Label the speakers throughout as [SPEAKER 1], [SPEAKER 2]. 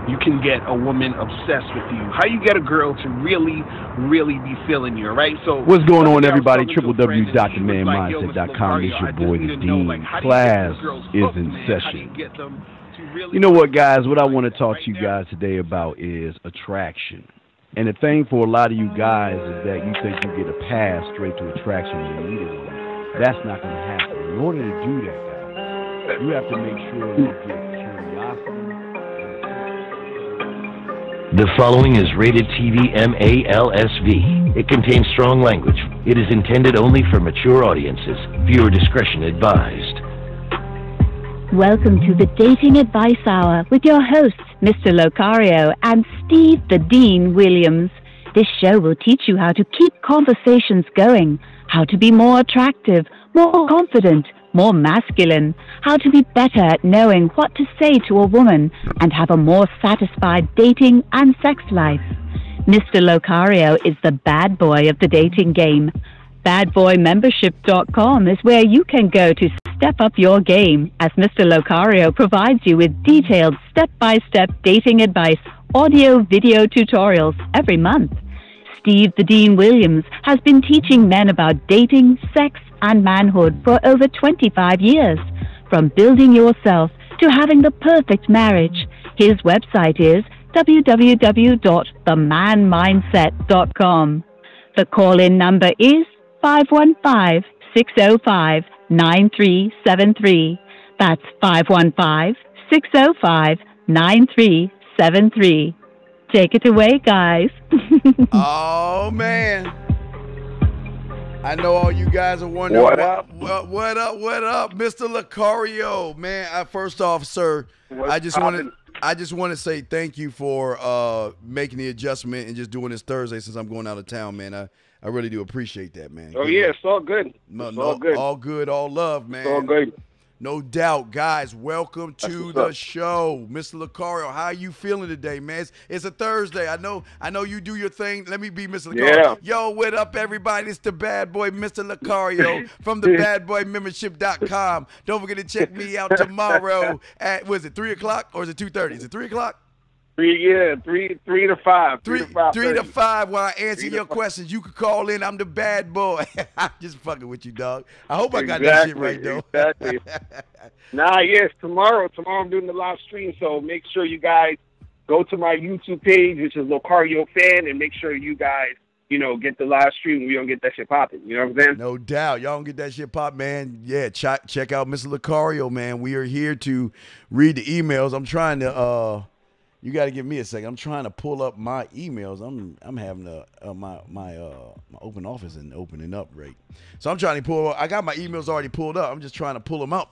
[SPEAKER 1] you can get a woman obsessed with you. How you get a girl to really, really be feeling you, right? So
[SPEAKER 2] what's going on, everybody?
[SPEAKER 1] talking to a friend and she was like, yo, Mr.
[SPEAKER 2] www.themanmindset.com.
[SPEAKER 1] Lucario,
[SPEAKER 2] It's your
[SPEAKER 1] I just
[SPEAKER 2] boy,
[SPEAKER 1] need
[SPEAKER 2] the
[SPEAKER 1] to know,
[SPEAKER 2] Dean.
[SPEAKER 1] like, how do you get
[SPEAKER 2] Class
[SPEAKER 1] these girls
[SPEAKER 2] is
[SPEAKER 1] hooked,
[SPEAKER 2] in
[SPEAKER 1] man? How do you
[SPEAKER 2] session.
[SPEAKER 1] get them to really
[SPEAKER 2] You know what, guys? What I
[SPEAKER 1] right
[SPEAKER 2] want to talk to you
[SPEAKER 1] there?
[SPEAKER 2] guys today about is attraction. And the thing for a lot of you guys is that you think you get a pass straight to attraction when you meet a woman. That's not going to happen. In order to do that, guys, you have to make sure you get curiosity.
[SPEAKER 3] The following is rated TV MALSV. It contains strong language. It is intended only for mature audiences. Viewer discretion advised.
[SPEAKER 4] Welcome to the Dating Advice Hour with your hosts, Mr. Locario and Steve the Dean Williams. This show will teach you how to keep conversations going, how to be more attractive, more confident, more masculine, how to be better at knowing what to say to a woman, and have a more satisfied dating and sex life. Mr. Locario is the bad boy of the dating game. Badboymembership.com is where you can go to step up your game, as Mr. Locario provides you with detailed step-by-step dating advice, audio, video tutorials every month. Steve the Dean Williams has been teaching men about dating, sex, and manhood for over 25 years. From building yourself to having the perfect marriage. His website is www.themanmindset.com. The call-in number is 515-605-9373. That's 515-605-9373. Take it away, guys.
[SPEAKER 2] Oh, man. I know all you guys are wondering.
[SPEAKER 5] What up?
[SPEAKER 2] What up, Mr. Locario? Man, first off, sir, I just want to say thank you for making the adjustment and just doing this Thursday since I'm going out of town, man. I really do appreciate that, man.
[SPEAKER 5] Oh, yeah, it's all good.
[SPEAKER 2] All good. All good, all love, man.
[SPEAKER 5] It's all good.
[SPEAKER 2] No doubt. Guys, welcome to the show. Mr. Locario, how are you feeling today, man? It's a Thursday. I know you do your thing. Let me be Mr. Locario.
[SPEAKER 5] Yeah.
[SPEAKER 2] Yo, what up, everybody? It's the bad boy, Mr. Locario, from the badboymembership.com. Don't forget to check me out tomorrow at, was it 3 o'clock or is it 2:30? Is it 3 o'clock?
[SPEAKER 5] 3 to 5.
[SPEAKER 2] 3 to 5 while I answer your questions. You can call in. I'm the bad boy. I'm just fucking with you, dog. I hope I got that shit right, though.
[SPEAKER 5] Exactly. Yes, tomorrow I'm doing the live stream, so make sure you guys go to my YouTube page, which is Locario Fan, and make sure you guys, get the live stream. We don't get that shit popping. You know what I'm saying?
[SPEAKER 2] No doubt. Y'all don't get that shit pop, man. Yeah, check out Mr. Locario, man. We are here to read the emails. I'm trying to you got to give me a second. I'm trying to pull up my emails. I'm having my open office and opening up rate. So I'm trying to pull. I got my emails already pulled up. I'm just trying to pull them up.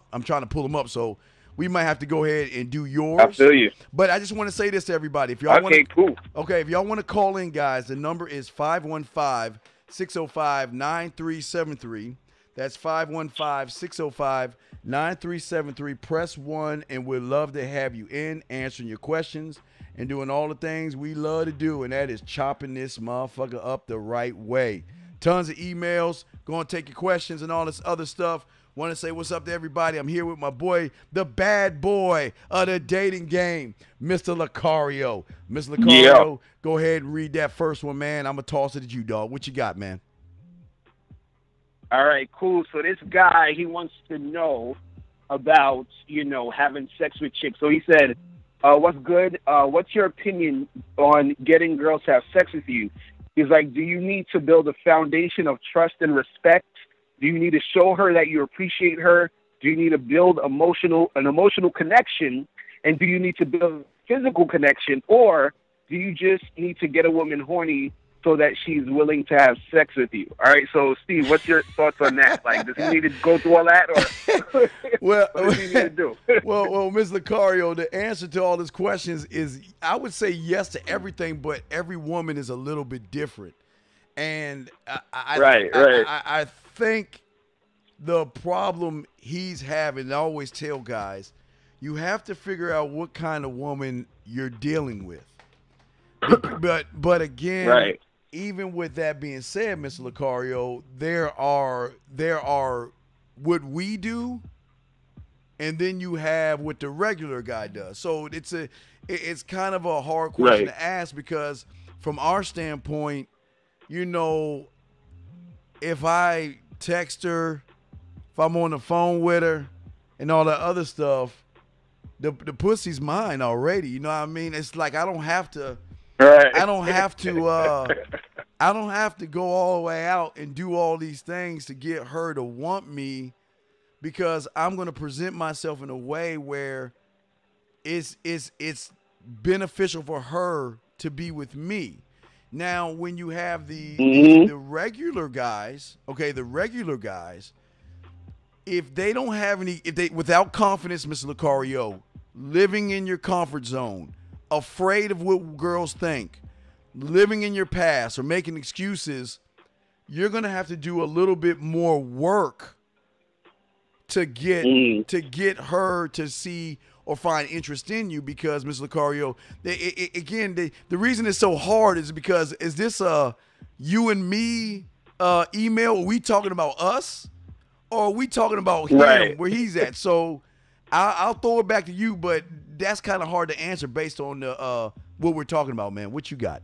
[SPEAKER 2] So we might have to go ahead and do yours.
[SPEAKER 5] I feel you.
[SPEAKER 2] But I just want to say this to everybody. If y'all
[SPEAKER 5] cool.
[SPEAKER 2] Okay, if y'all want to call in, guys, the number is 515-605-9373. That's 515-605-9373. Press 1, and we'd love to have you in, answering your questions and doing all the things we love to do, and that is chopping this motherfucker up the right way. Tons of emails, going to take your questions and all this other stuff. Want to say what's up to everybody. I'm here with my boy, the bad boy of the dating game, Mr. Locario. Mr. Locario, Go ahead and read that first one, man. I'm going to toss it at you, dog. What you got, man?
[SPEAKER 5] All right, cool. So this guy, he wants to know about, having sex with chicks. So he said, what's good? What's your opinion on getting girls to have sex with you? He's like, do you need to build a foundation of trust and respect? Do you need to show her that you appreciate her? Do you need to build an emotional connection? And do you need to build a physical connection? Or do you just need to get a woman horny so that she's willing to have sex with you? All right, so Steve, what's your thoughts on that? Like, does he need to go through all that, or what does he need to do?
[SPEAKER 2] well, Ms. Locario, the answer to all these questions is, I would say yes to everything, but every woman is a little bit different. And I think the problem he's having, I always tell guys, you have to figure out what kind of woman you're dealing with. But again,
[SPEAKER 5] right.
[SPEAKER 2] Even with that being said, Mr. Locario, there are what we do and then you have what the regular guy does. So it's kind of a hard question to ask, because from our standpoint, you know, if I text her, if I'm on the phone with her and all that other stuff, the pussy's mine already. You know what I mean? It's like I don't have to I don't have to go all the way out and do all these things to get her to want me, because I'm going to present myself in a way where it's beneficial for her to be with me. Now, when you have the regular guys, if they don't have without confidence, Mr. Lucario, living in your comfort zone, afraid of what girls think, living in your past or making excuses, you're going to have to do a little bit more work to get her to see or find interest in you. Because, Mr. Lucario, the reason it's so hard is because, is this a you and me email? Are we talking about us, or are we talking about him, where he's at? So I'll throw it back to you, but that's kind of hard to answer based on what we're talking about, man. What you got?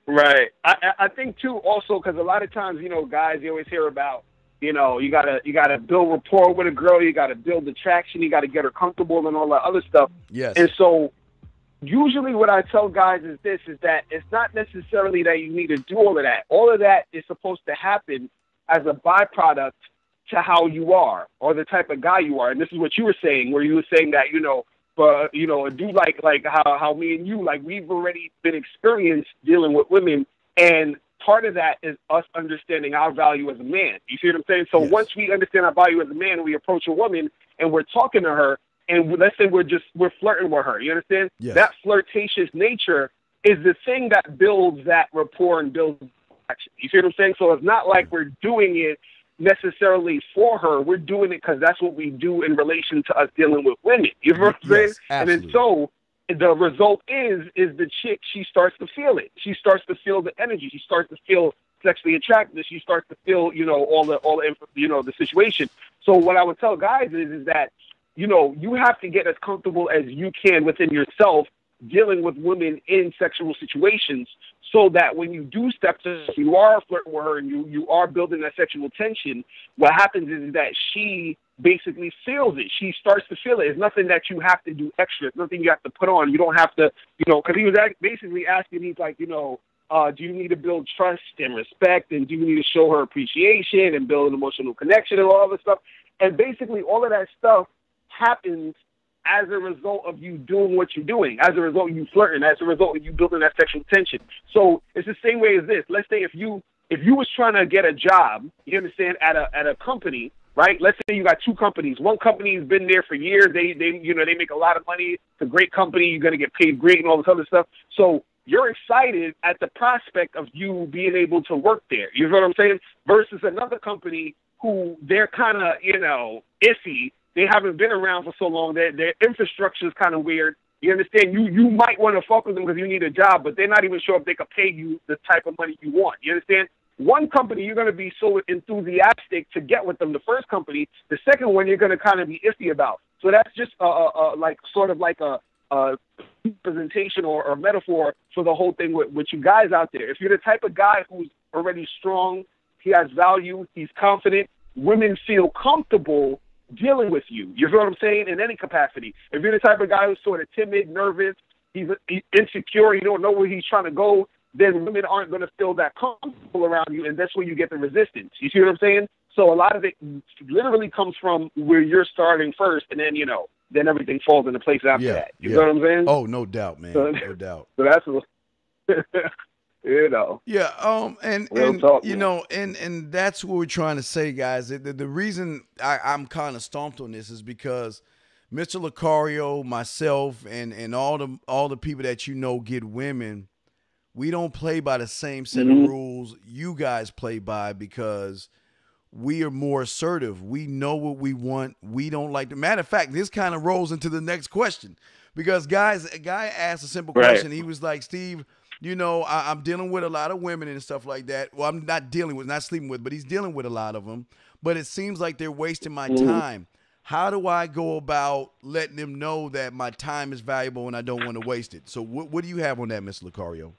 [SPEAKER 5] Right. I think too, also, because a lot of times, you know, guys, you always hear about, you know, you gotta build rapport with a girl, you gotta build attraction, you gotta get her comfortable and all that other stuff.
[SPEAKER 2] Yes.
[SPEAKER 5] And so usually what I tell guys is that it's not necessarily that you need to do all of that. All of that is supposed to happen as a byproduct to how you are, or the type of guy you are. And this is what you were saying, where you were saying that, you know, a dude like how me and you, like, we've already been experienced dealing with women, and part of that is us understanding our value as a man. You see what I'm saying? So once we understand our value as a man, and we approach a woman and we're talking to her, and let's say we're flirting with her, you understand?
[SPEAKER 2] Yes.
[SPEAKER 5] That flirtatious nature is the thing that builds that rapport and builds action. You see what I'm saying? So it's not like we're doing it necessarily for her. We're doing it because that's what we do in relation to us dealing with women. You know what I'm saying?
[SPEAKER 2] Absolutely.
[SPEAKER 5] And then so the result is the chick, she starts to feel it. She starts to feel the energy. She starts to feel sexually attracted. She starts to feel, you know, all the you know, the situation. So what I would tell guys is that, you know, you have to get as comfortable as you can within yourself dealing with women in sexual situations, so that when you do step to, you are flirting with her and you are building that sexual tension, what happens is that she basically feels it. She starts to feel it. It's nothing that you have to do extra. It's nothing you have to put on. You don't have to, you know, because he was basically asking, he's like, you know, do you need to build trust and respect, and do you need to show her appreciation and build an emotional connection and all this stuff? And basically all of that stuff happens as a result of you doing what you're doing, as a result of you flirting, as a result of you building that sexual tension. So it's the same way as this. Let's say if you was trying to get a job, you understand, at a company, right? Let's say you got two companies. One company's been there for years. They make a lot of money. It's a great company. You're going to get paid great and all this other stuff. So you're excited at the prospect of you being able to work there. You know what I'm saying? Versus another company who they're kind of, you know, iffy. They haven't been around for so long. Their infrastructure is kind of weird. You understand? You might want to fuck with them because you need a job, but they're not even sure if they could pay you the type of money you want. You understand? One company, you're going to be so enthusiastic to get with them. The first company, the second one, you're going to kind of be iffy about. So that's just like sort of like a presentation or a metaphor for the whole thing with you guys out there. If you're the type of guy who's already strong, he has value, he's confident, women feel comfortable dealing with you. You feel what I'm saying? In any capacity. If you're the type of guy who's sort of timid, nervous, he's insecure, you don't know where he's trying to go, then women aren't going to feel that comfortable around you, and that's where you get the resistance. You see what I'm saying? So a lot of it literally comes from where you're starting first, and then, you know, then everything falls into place after that. You know what I'm saying?
[SPEAKER 2] Oh, no doubt, man. No doubt.
[SPEAKER 5] So that's you know.
[SPEAKER 2] Yeah, and
[SPEAKER 5] talk,
[SPEAKER 2] you know, and that's what we're trying to say, guys. The reason I'm kind of stomped on this is because Mr. Lucario, myself, and all the people that you know get women, we don't play by the same set of rules you guys play by, because we are more assertive. We know what we want. We don't like the matter of fact, this kind of rolls into the next question, because a guy asked a simple question. He was like, Steve, you know, I'm dealing with a lot of women and stuff like that. Well, I'm not sleeping with, but he's dealing with a lot of them. But it seems like they're wasting my time. How do I go about letting them know that my time is valuable and I don't want to waste it? So what do you have on that, Mr. Lucario?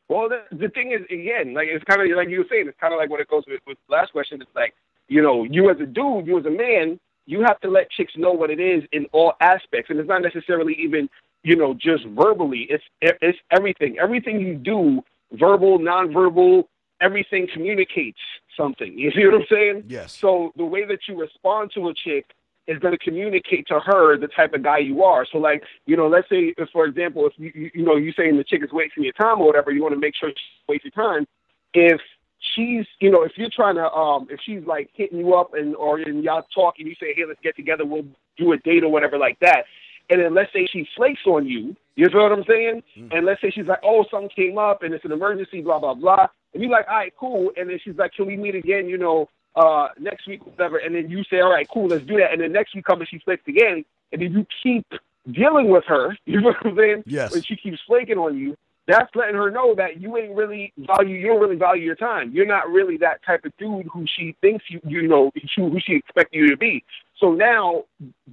[SPEAKER 5] Well, the thing is, again, like it's kind of like you were saying, it's kind of like when it goes with the last question. It's like, you know, you as a dude, you as a man, you have to let chicks know what it is in all aspects, and it's not necessarily even, you know, just verbally. It's everything. Everything you do, verbal, nonverbal, everything communicates something. You see what I'm saying?
[SPEAKER 2] Yes.
[SPEAKER 5] So the way that you respond to a chick is going to communicate to her the type of guy you are. So, like, you know, let's say, if, for example, if you saying the chick is wasting your time or whatever, you want to make sure she's wasting your time. If she's, you know, if you're trying to, if she's like hitting you up and y'all talk and you say, hey, let's get together, we'll do a date or whatever like that. And then let's say she flakes on you. You know what I'm saying? And let's say she's like, oh, something came up and it's an emergency, blah, blah, blah. And you're like, all right, cool. And then she's like, can we meet again, you know, next week, whatever. And then you say, all right, cool, let's do that. And then next week comes and she flakes again. And then you keep dealing with her. You know what I'm saying?
[SPEAKER 2] Yes.
[SPEAKER 5] When she keeps flaking on you, that's letting her know that you don't really value your time. You're not really that type of dude who she thinks who she expects you to be. So now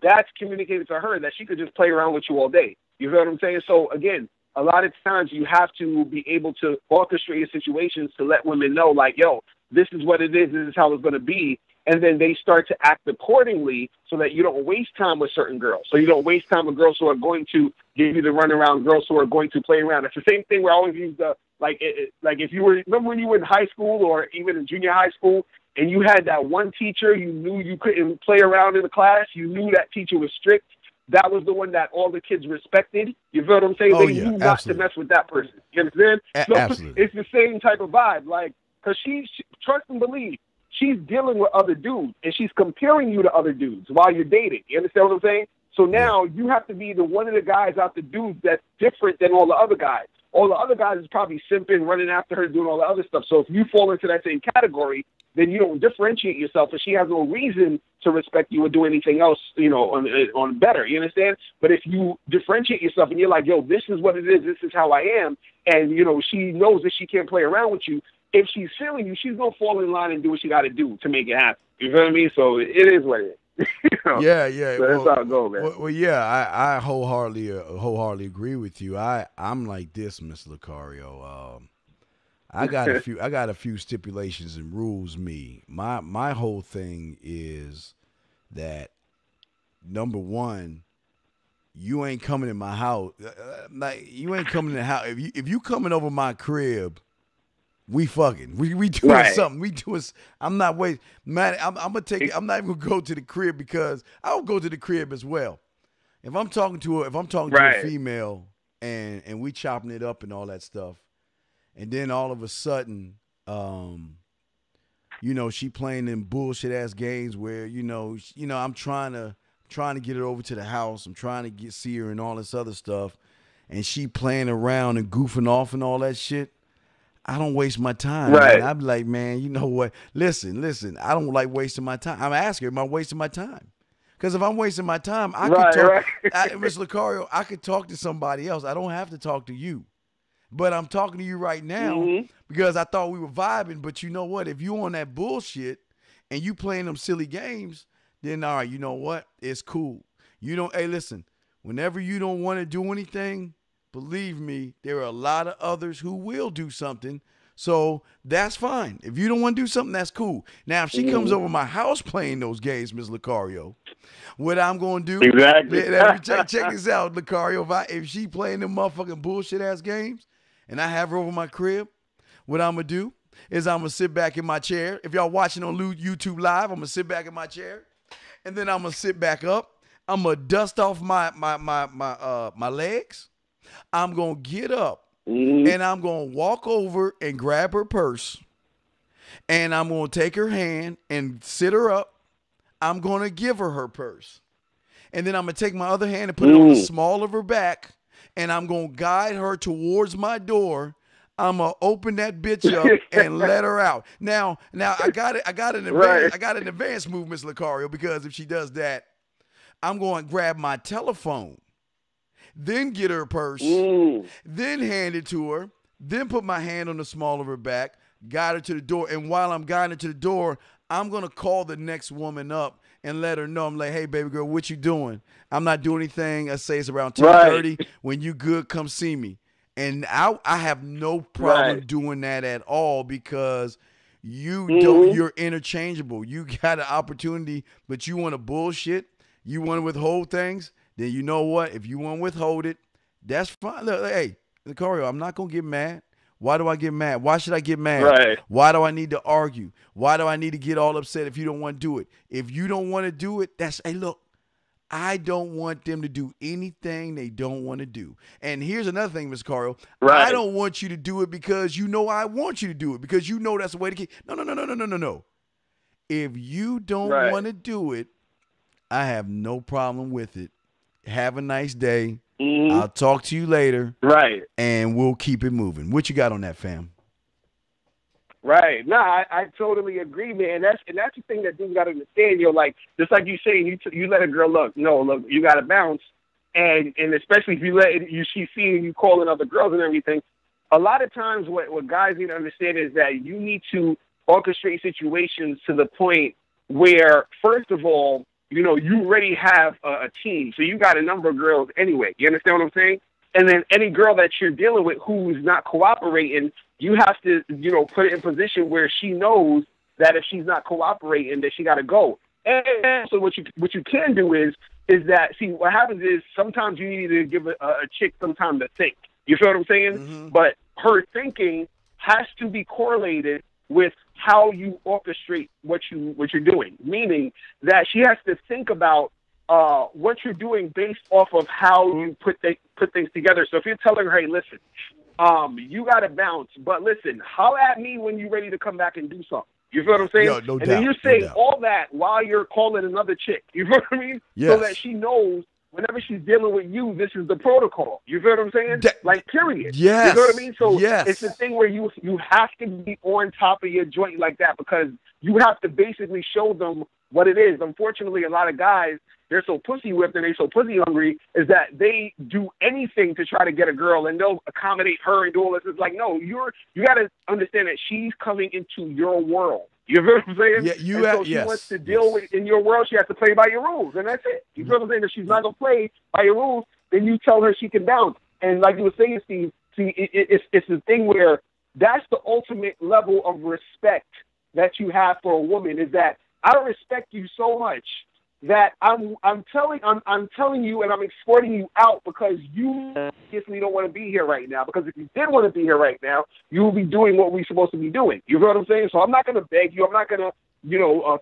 [SPEAKER 5] that's communicated to her that she could just play around with you all day. You know what I'm saying? So again, a lot of times you have to be able to orchestrate your situations to let women know, like, yo, this is what it is. This is how it's going to be. And then they start to act accordingly so that you don't waste time with certain girls. So you don't waste time with girls who are going to give you the runaround, girls who are going to play around. It's the same thing where I always use like if you remember when you were in high school or even in junior high school and you had that one teacher you knew you couldn't play around in the class, you knew that teacher was strict. That was the one that all the kids respected. You feel what I'm saying?
[SPEAKER 2] Oh,
[SPEAKER 5] they
[SPEAKER 2] yeah,
[SPEAKER 5] knew not to mess with that person. You understand? So
[SPEAKER 2] absolutely.
[SPEAKER 5] it's the same type of vibe. Like, because she, trust and believe, she's dealing with other dudes, and she's comparing you to other dudes while you're dating. You understand what I'm saying? So now you have to be the one of the guys out the dudes that's different than all the other guys. All the other guys is probably simping, running after her, doing all the other stuff. So if you fall into that same category, then you don't differentiate yourself, and she has no reason to respect you or do anything else, you know, on better. You understand? But if you differentiate yourself and you're like, yo, this is what it is, this is how I am, and, you know, she knows that she can't play around with you, if she's feeling you, she's going to fall in line and do what she got to do to make it happen. You feel what I mean? So it is what it is. You know?
[SPEAKER 2] Yeah.
[SPEAKER 5] So that's how it goes, man.
[SPEAKER 2] Well, yeah, I wholeheartedly agree with you. I'm like this, Miss Lucario. I got a few stipulations and rules. My whole thing is that, number one, you ain't coming in my house. Like, you ain't coming in the house. If you coming over my crib, we fucking. We doing something. We doing. I'm not waiting. Man, I'm gonna take it. I'm not even gonna go to the crib because I'll go to the crib as well. If I'm talking to a female and we chopping it up and all that stuff, and then all of a sudden, you know, she playing them bullshit ass games where you know I'm trying to get her over to the house. I'm trying to see her and all this other stuff, and she playing around and goofing off and all that shit. I don't waste my time.
[SPEAKER 5] Right.
[SPEAKER 2] I'd be like, man, you know what? Listen. I don't like wasting my time. I'm asking her, am I wasting my time? Because if I'm wasting my time, I could talk. Mr. Lucario, I could talk to somebody else. I don't have to talk to you. But I'm talking to you right now because I thought we were vibing. But you know what? If you on that bullshit and you playing them silly games, then all right, you know what? It's cool. You don't. Hey, listen. Whenever you don't want to do anything, believe me, there are a lot of others who will do something. So that's fine. If you don't want to do something, that's cool. Now, if she comes over my house playing those games, Ms. Lucario, what I'm going to do,
[SPEAKER 5] exactly.
[SPEAKER 2] check this out, Lucario. If she playing them motherfucking bullshit ass games and I have her over my crib, what I'm going to do is I'm going to sit back in my chair. If y'all watching on YouTube Live, I'm going to sit back in my chair and then I'm going to sit back up. I'm going to dust off my legs. I'm going to get up and I'm going to walk over and grab her purse and I'm going to take her hand and sit her up. I'm going to give her her purse. And then I'm going to take my other hand and put it on the small of her back and I'm going to guide her towards my door. I'm going to open that bitch up and let her out. Now I got an advanced move, Miss Lucario, because if she does that, I'm going to grab my telephone, then get her purse, then hand it to her, then put my hand on the small of her back, guide her to the door. And while I'm guiding her to the door, I'm going to call the next woman up and let her know. I'm like, hey, baby girl, what you doing? I'm not doing anything. I say it's around 10:30.
[SPEAKER 5] Right.
[SPEAKER 2] When you good, come see me. And I have no problem
[SPEAKER 5] Right.
[SPEAKER 2] doing that at all because
[SPEAKER 5] Mm-hmm.
[SPEAKER 2] you're interchangeable. You got an opportunity, but you want to bullshit, you want to withhold things, then you know what? If you want to withhold it, that's fine. Look, hey, Lucario, I'm not going to get mad. Why do I get mad? Why should I get mad?
[SPEAKER 5] Right.
[SPEAKER 2] Why do I need to argue? Why do I need to get all upset if you don't want to do it? If you don't want to do it, hey, look, I don't want them to do anything they don't want to do. And here's another thing, Mr. Cario.
[SPEAKER 5] Right.
[SPEAKER 2] I don't want you to do it because you know I want you to do it, because you know that's the way to keep. No. If you don't
[SPEAKER 5] Right.
[SPEAKER 2] want to do it, I have no problem with it. Have a nice day.
[SPEAKER 5] Mm-hmm.
[SPEAKER 2] I'll talk to you later.
[SPEAKER 5] Right.
[SPEAKER 2] And we'll keep it moving. What you got on that, fam?
[SPEAKER 5] Right. No, I totally agree, man. That's the thing that dudes got to understand. You're like, just like you saying, you let a girl look, you got to bounce, and especially if she's seeing you calling other girls and everything. A lot of times, what guys need to understand is that you need to orchestrate situations to the point where, first of all, you already have a team, so you got a number of girls anyway. You understand what I'm saying? And then any girl that you're dealing with who's not cooperating, you have to, put it in position where she knows that if she's not cooperating, that she got to go. And so what you can do is that, see, what happens is sometimes you need to give a chick some time to think. You feel what I'm saying?
[SPEAKER 2] Mm-hmm.
[SPEAKER 5] But her thinking has to be correlated with how you orchestrate what you're doing. Meaning that she has to think about what you're doing based off of how you put things together. So if you're telling her, hey, listen, you got to bounce, but listen, holler at me when you're ready to come back and do something. You feel what I'm saying?
[SPEAKER 2] Yo, no
[SPEAKER 5] and
[SPEAKER 2] doubt,
[SPEAKER 5] then you're saying
[SPEAKER 2] doubt.
[SPEAKER 5] all that while you're calling another chick. You feel what I mean?
[SPEAKER 2] Yes.
[SPEAKER 5] So that she knows whenever she's dealing with you, this is the protocol. You feel what I'm saying? Like, period.
[SPEAKER 2] Yes.
[SPEAKER 5] You know what I mean? So
[SPEAKER 2] yes.
[SPEAKER 5] It's the thing where you have to be on top of your joint like that, because you have to basically show them what it is. Unfortunately, a lot of guys, they're so pussy whipped and they're so pussy hungry, is that they do anything to try to get a girl, and they'll accommodate her and do all this. It's like, no, you got to understand that she's coming into your world. You feel what I'm saying?
[SPEAKER 2] Yeah,
[SPEAKER 5] so she wants to deal with, in your world, she has to play by your rules, and that's it. You feel what I'm saying? If she's not going to play by your rules, then you tell her she can bounce. And like you were saying, Steve, it's the thing where that's the ultimate level of respect that you have for a woman, is that I respect you so much that I'm telling you, and I'm escorting you out because you obviously don't want to be here right now. Because if you did want to be here right now, you will be doing what we're supposed to be doing. You know what I'm saying? So I'm not going to beg you. I'm not going to,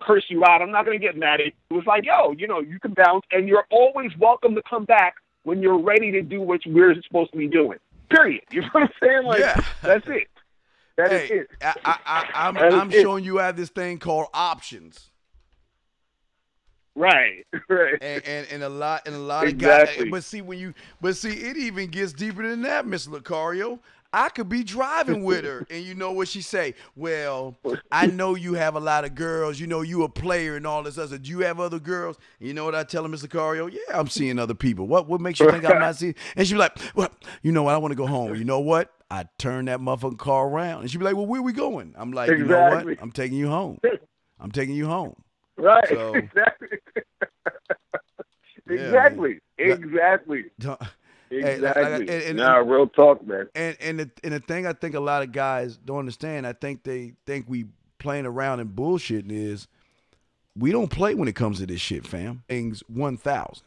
[SPEAKER 5] curse you out. I'm not going to get mad at you. It's like, you can bounce, and you're always welcome to come back when you're ready to do what we're supposed to be doing. Period. You know what I'm saying? Like,
[SPEAKER 2] yeah.
[SPEAKER 5] That's it. That is it.
[SPEAKER 2] I'm showing you have this thing called options.
[SPEAKER 5] Right.
[SPEAKER 2] And a lot
[SPEAKER 5] Exactly.
[SPEAKER 2] of guys, but see, it even gets deeper than that, Miss Lucario. I could be driving with her, and you know what she say? Well, I know you have a lot of girls. You know you a player and all this other. Do you have other girls? And you know what I tell her, Mr. Lucario? Yeah, I'm seeing other people. What makes you think I'm not seeing? And she be like, well, you know what? I want to go home. You know what? I turn that motherfucking car around, and she be like, well, where we going? I'm like, You know what? I'm taking you home. I'm taking you home.
[SPEAKER 5] Right.
[SPEAKER 2] So,
[SPEAKER 5] exactly.
[SPEAKER 2] Yeah,
[SPEAKER 5] Exactly.
[SPEAKER 2] Exactly.
[SPEAKER 5] Real talk, man.
[SPEAKER 2] And the thing I think a lot of guys don't understand, I think they think we playing around and bullshitting, is we don't play when it comes to this shit, fam. Things 1,000.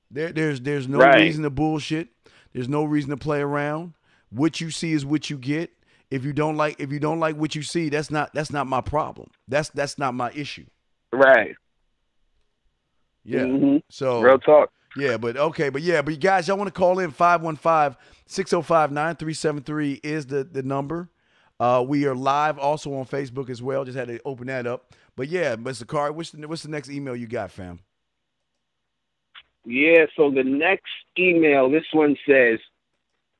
[SPEAKER 2] There's no reason to bullshit. There's no reason to play around. What you see is what you get. If you don't like what you see, that's not my problem. That's not my issue.
[SPEAKER 5] Right.
[SPEAKER 2] Yeah.
[SPEAKER 5] Mm-hmm.
[SPEAKER 2] So
[SPEAKER 5] real talk.
[SPEAKER 2] Yeah, but you guys, y'all want to call in 515-605-9373 is the number. We are live also on Facebook as well. Just had to open that up. But yeah, Mr. Carr, what's the next email you got, fam?
[SPEAKER 5] Yeah, so the next email, this one says,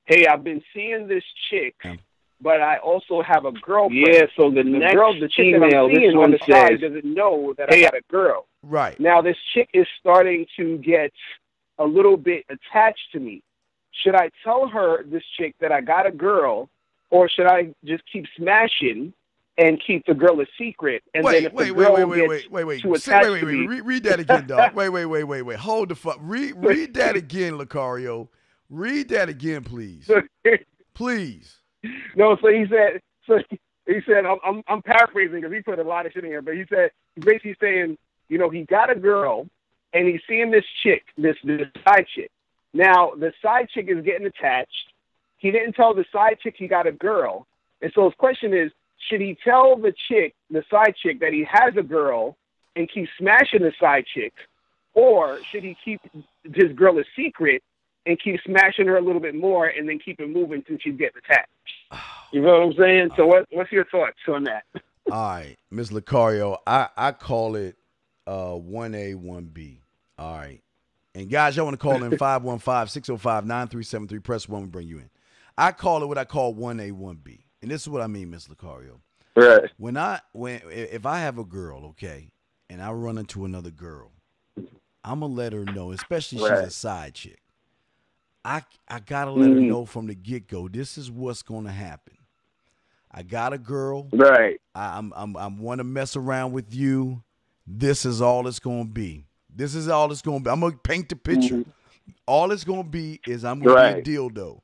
[SPEAKER 5] hey, I've been seeing this chick, but I also have a girlfriend. Yeah, so the next email, this one says, doesn't know that I got a girl.
[SPEAKER 2] Right.
[SPEAKER 5] Now, this chick is starting to get a little bit attached to me. Should I tell her, this chick, that I got a girl, or should I just keep smashing and keep the girl a secret. And then if the girl gets too attached to me,
[SPEAKER 2] read that again, dog. Wait. Hold the fuck. Read that again, Lucario. Read that again, please. Please.
[SPEAKER 5] No, so he said, I'm paraphrasing because he put a lot of shit in here, but he said, he's basically saying, you know, he got a girl and he's seeing this chick, this side chick. Now, the side chick is getting attached. He didn't tell the side chick he got a girl. And so his question is, should he tell the side chick, that he has a girl and keep smashing the side chick? Or should he keep his girl a secret and keep smashing her a little bit more and then keep it moving until she's getting attached? You know what I'm saying? So what's your thoughts on that?
[SPEAKER 2] All right, Ms. Lucario, I call it 1A, 1B. All right. And guys, y'all want to call in 515-605-9373. Press 1, we bring you in. I call it what I call 1A, 1B. And this is what I mean, Ms. Lucario.
[SPEAKER 5] Right.
[SPEAKER 2] If I have a girl, okay, and I run into another girl, I'm going to let her know, especially she's a side chick. I got to let her know from the get-go, this is what's going to happen. I got a girl.
[SPEAKER 5] Right.
[SPEAKER 2] I want to mess around with you. This is all it's going to be. This is all it's going to be. I'm going to paint the picture. All it's going to be is I'm going to be a dildo.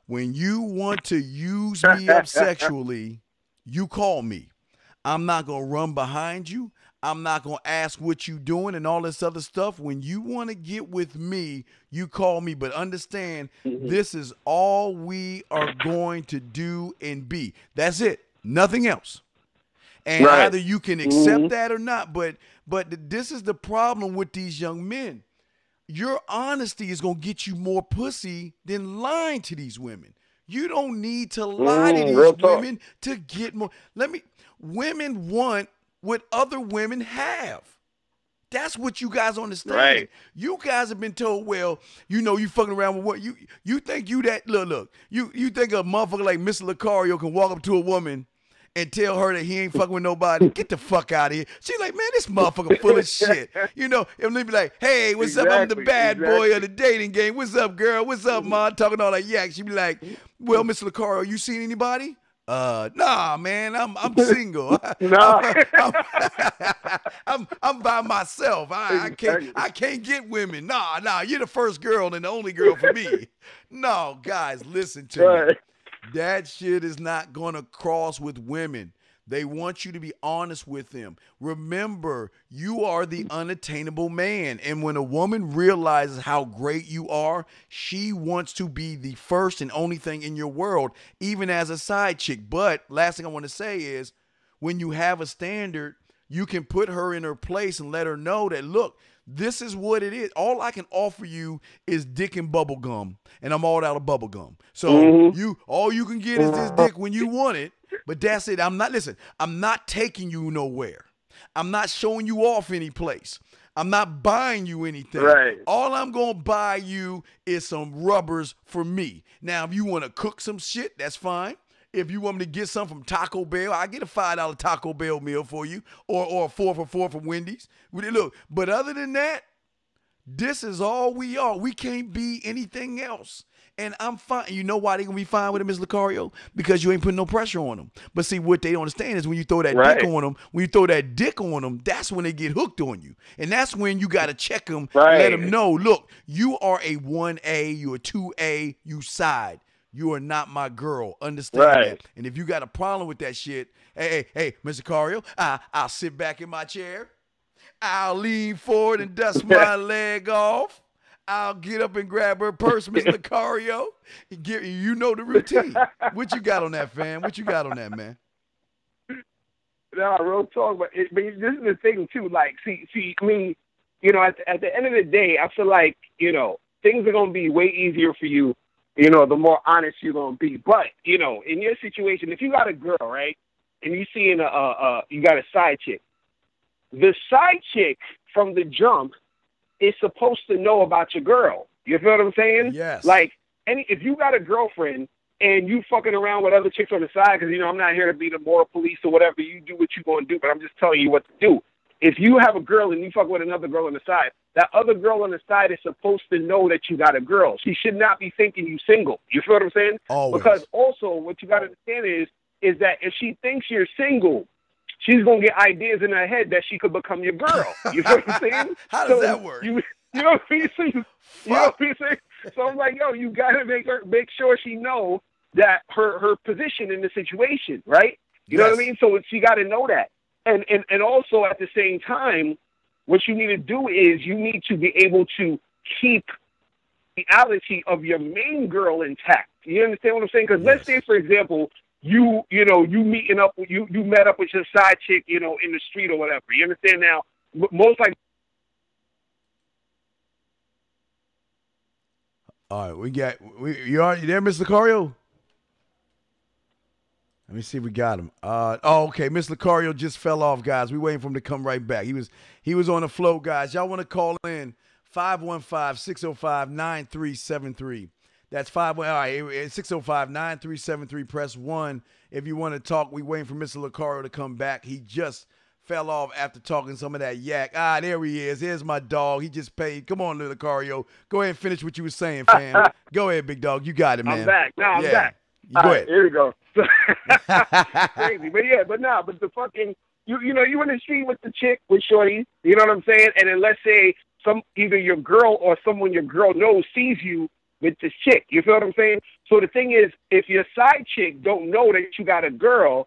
[SPEAKER 2] When you want to use me up sexually, you call me. I'm not going to run behind you. I'm not going to ask what you doing and all this other stuff. When you want to get with me, you call me. But understand, this is all we are going to do and be. That's it. Nothing else. And either you can accept that or not. But this is the problem with these young men. Your honesty is going to get you more pussy than lying to these women. You don't need to lie to these women to get more. Women want what other women have. That's what you guys understand.
[SPEAKER 5] Right.
[SPEAKER 2] You guys have been told, well, you know, you fucking around with what you think you that look. You think a motherfucker like Mr. Lucario can walk up to a woman and tell her that he ain't fucking with nobody. Get the fuck out of here. She's like, man, this motherfucker full of shit. You know, and they be like, hey, what's up? I'm the bad boy of the dating game. What's up, girl? What's up, ma? Talking all that yak. She be like, well, Mr. Lucario, you seen anybody? Nah, man, I'm single. I'm by myself. I can't get women. Nah, you're the first girl and the only girl for me. No, guys, listen to me. That shit is not gonna cross with women. They want you to be honest with them. Remember, you are the unattainable man. And when a woman realizes how great you are, she wants to be the first and only thing in your world, even as a side chick. But last thing I want to say is, when you have a standard, you can put her in her place and let her know that, look, this is what it is. All I can offer you is dick and bubble gum, and I'm all out of bubble gum. So all you can get is this dick when you want it. But that's it. I'm not taking you nowhere. I'm not showing you off any place. I'm not buying you anything.
[SPEAKER 5] Right.
[SPEAKER 2] All I'm going to buy you is some rubbers for me. Now, if you want to cook some shit, that's fine. If you want me to get some from Taco Bell, I get a $5 Taco Bell meal for you, or a 4 for $4 from Wendy's. Look, but other than that, this is all we are. We can't be anything else. And I'm fine. You know why they gonna be fine with it, Ms. Lucario? Because you ain't putting no pressure on them. But see, what they don't understand is when you throw that dick on them, that's when they get hooked on you. And that's when you gotta check them, let them know, look, you are a 1A, you're a 2A, you side. You are not my girl. Understand that. And if you got a problem with that shit, hey, Mr. Lucario, I'll sit back in my chair. I'll lean forward and dust my leg off. I'll get up and grab her purse, Mr. Lucario. You know the routine. What you got on that, fam? What you got on that, man?
[SPEAKER 5] No, real talk, but this is the thing too. Like, see, I mean, you know, at the end of the day, I feel like, you know, things are gonna be way easier for you. You know, the more honest you're gonna be. But you know, in your situation, if you got a girl, right, and you see you got a side chick, the side chick from the jump is supposed to know about your girl. You feel what I'm saying?
[SPEAKER 2] Yes.
[SPEAKER 5] Like, if you got a girlfriend and you fucking around with other chicks on the side, because, you know, I'm not here to be the moral police or whatever. You do what you going to do, but I'm just telling you what to do. If you have a girl and you fuck with another girl on the side, that other girl on the side is supposed to know that you got a girl. She should not be thinking you single. You feel what I'm saying?
[SPEAKER 2] Always.
[SPEAKER 5] Because also what you got to understand is is that if she thinks you're single, she's gonna get ideas in her head that she could become your girl. You know what I'm saying?
[SPEAKER 2] How does that work?
[SPEAKER 5] You know what I'm saying? You know what I'm saying? So I'm like, yo, you gotta make sure she know that her position in the situation, right? You know what I mean? So she got to know that, and also at the same time, what you need to do is you need to be able to keep the reality of your main girl intact. You understand what I'm saying? Because let's say, for example, you meeting up, you met up with your side chick, in the street or whatever. You understand now? Most like.
[SPEAKER 2] All right, you there, Mr. Lucario? Let me see if we got him. Okay, Mr. Lucario just fell off, guys. We waiting for him to come right back. He was on the flow, guys. Y'all want to call in 515-605-9373. That's 605-9373. Press 1 if you want to talk. We waiting for Mr. Lucario to come back. He just fell off after talking some of that yak. There he is. Here's my dog. He just paid. Come on, Lucario. Go ahead and finish what you were saying, fam. Go ahead, big dog. You got it, man.
[SPEAKER 5] I'm back. I'm back.
[SPEAKER 2] Go ahead.
[SPEAKER 5] Here we go. Crazy, but the fucking you in the street with the chick with shorty, you know what I'm saying? And then let's say either your girl or someone your girl knows sees you with this chick. You feel what I'm saying? So the thing is, if your side chick don't know that you got a girl,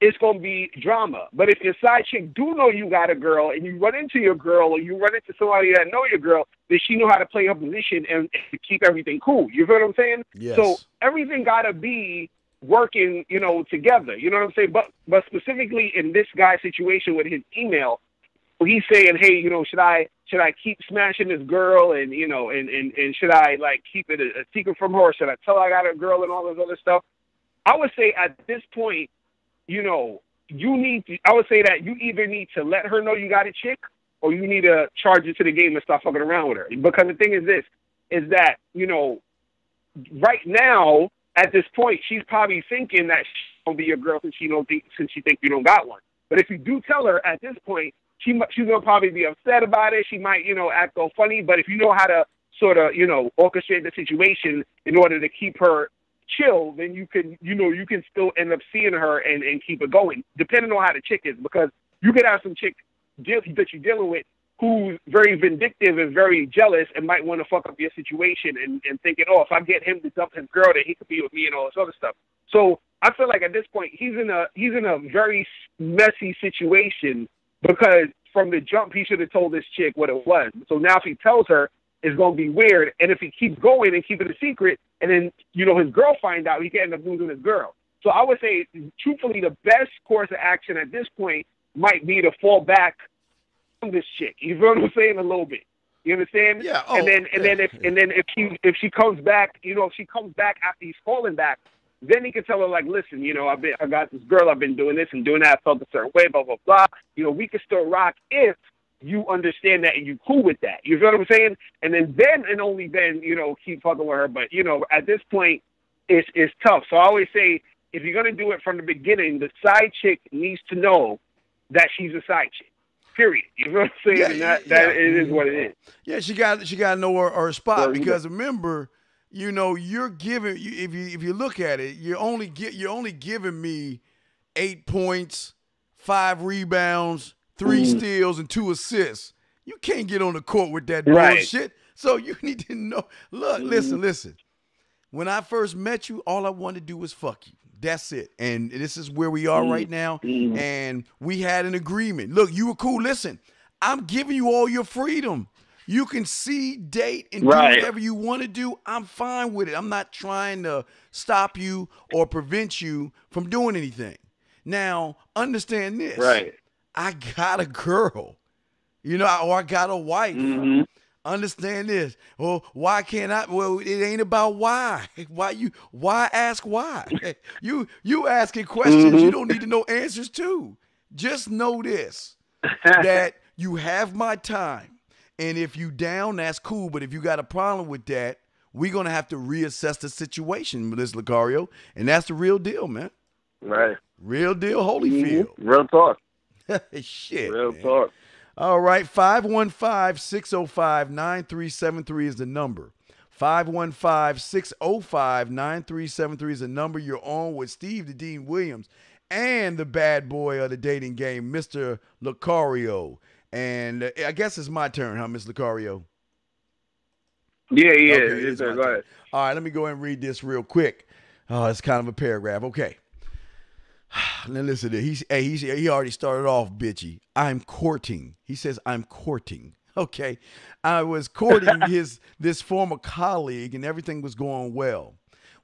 [SPEAKER 5] it's gonna be drama. But if your side chick do know you got a girl and you run into your girl or you run into somebody that know your girl, then she know how to play her position and keep everything cool. You feel what I'm saying?
[SPEAKER 2] Yes.
[SPEAKER 5] So everything gotta be working, together. You know what I'm saying? But specifically in this guy's situation with his email, he's saying, hey, should I keep smashing this girl and and should I like keep it a secret from her? Or should I tell her I got a girl and all this other stuff? I would say at this point, I would say that you either need to let her know you got a chick or you need to charge it to the game and start fucking around with her. Because the thing is that, right now, at this point, she's probably thinking that she's going to be your girl since she thinks you don't got one. But if you do tell her at this point, she's going to probably be upset about it. She might, act all funny. But if you know how to sort of, orchestrate the situation in order to keep her chill, then you can still end up seeing her and keep it going, depending on how the chick is, because you could have some chick that you're dealing with who's very vindictive and very jealous and might want to fuck up your situation and thinking, if I get him to dump his girl, then he could be with me and all this other stuff. So I feel like at this point he's in a very messy situation, because from the jump he should have told this chick what it was. So now if he tells her, it's going to be weird. And if he keeps going and keeping it a secret, and then, his girl find out, he can end up losing his girl. So I would say, truthfully, the best course of action at this point might be to fall back from this chick. You feel what I'm saying? A little bit. You understand?
[SPEAKER 2] Yeah.
[SPEAKER 5] And then if she comes back, if she comes back after he's falling back, then he can tell her, like, listen, I got this girl, I've been doing this and doing that, I felt a certain way, blah, blah, blah. We can still rock if you understand that and you cool with that. You feel what I'm saying? And then and only then, keep fucking with her. But, at this point, it's tough. So I always say, if you're going to do it from the beginning, the side chick needs to know that she's a side chick. Period. You know what I'm saying?
[SPEAKER 2] Yeah,
[SPEAKER 5] and that it is what it is.
[SPEAKER 2] Yeah, she got to know her spot, because remember, you're giving, if you look at it, you're only giving me 8 points, 5 rebounds, 3 steals, and 2 assists. You can't get on the court with that bullshit. So you need to know. Look, listen. When I first met you, all I wanted to do was fuck you. That's it. And this is where we are right now. And we had an agreement. Look, you were cool. Listen, I'm giving you all your freedom. You can see, date, and do whatever you want to do. I'm fine with it. I'm not trying to stop you or prevent you from doing anything. Now, understand this.
[SPEAKER 5] Right.
[SPEAKER 2] I got a girl, or I got a wife. Understand this. Well, why can't I? Well, it ain't about why. Why ask why? You asking questions you don't need to know answers to. Just know this, that you have my time. And if you down, that's cool. But if you got a problem with that, we're going to have to reassess the situation, Melissa Lucario. And that's the real deal, man.
[SPEAKER 5] Right.
[SPEAKER 2] Real deal, Holyfield.
[SPEAKER 5] Real talk.
[SPEAKER 2] Shit.
[SPEAKER 5] Real
[SPEAKER 2] man.
[SPEAKER 5] talk.
[SPEAKER 2] All right, 515-605-9373 is the number. 515-605-9373 is the number you're on with Steve the Dean Williams and the bad boy of the dating game, Mr. Lucario. And I guess it's my turn, huh, Mr. Lucario?
[SPEAKER 5] Yeah,
[SPEAKER 2] Okay,
[SPEAKER 5] yes, sir. Go ahead.
[SPEAKER 2] All right, let me go ahead and read this real quick. Oh, it's kind of a paragraph. Okay. Now listen to this. He already started off bitchy. I'm courting. He says, I'm courting. Okay. I was courting this former colleague and everything was going well.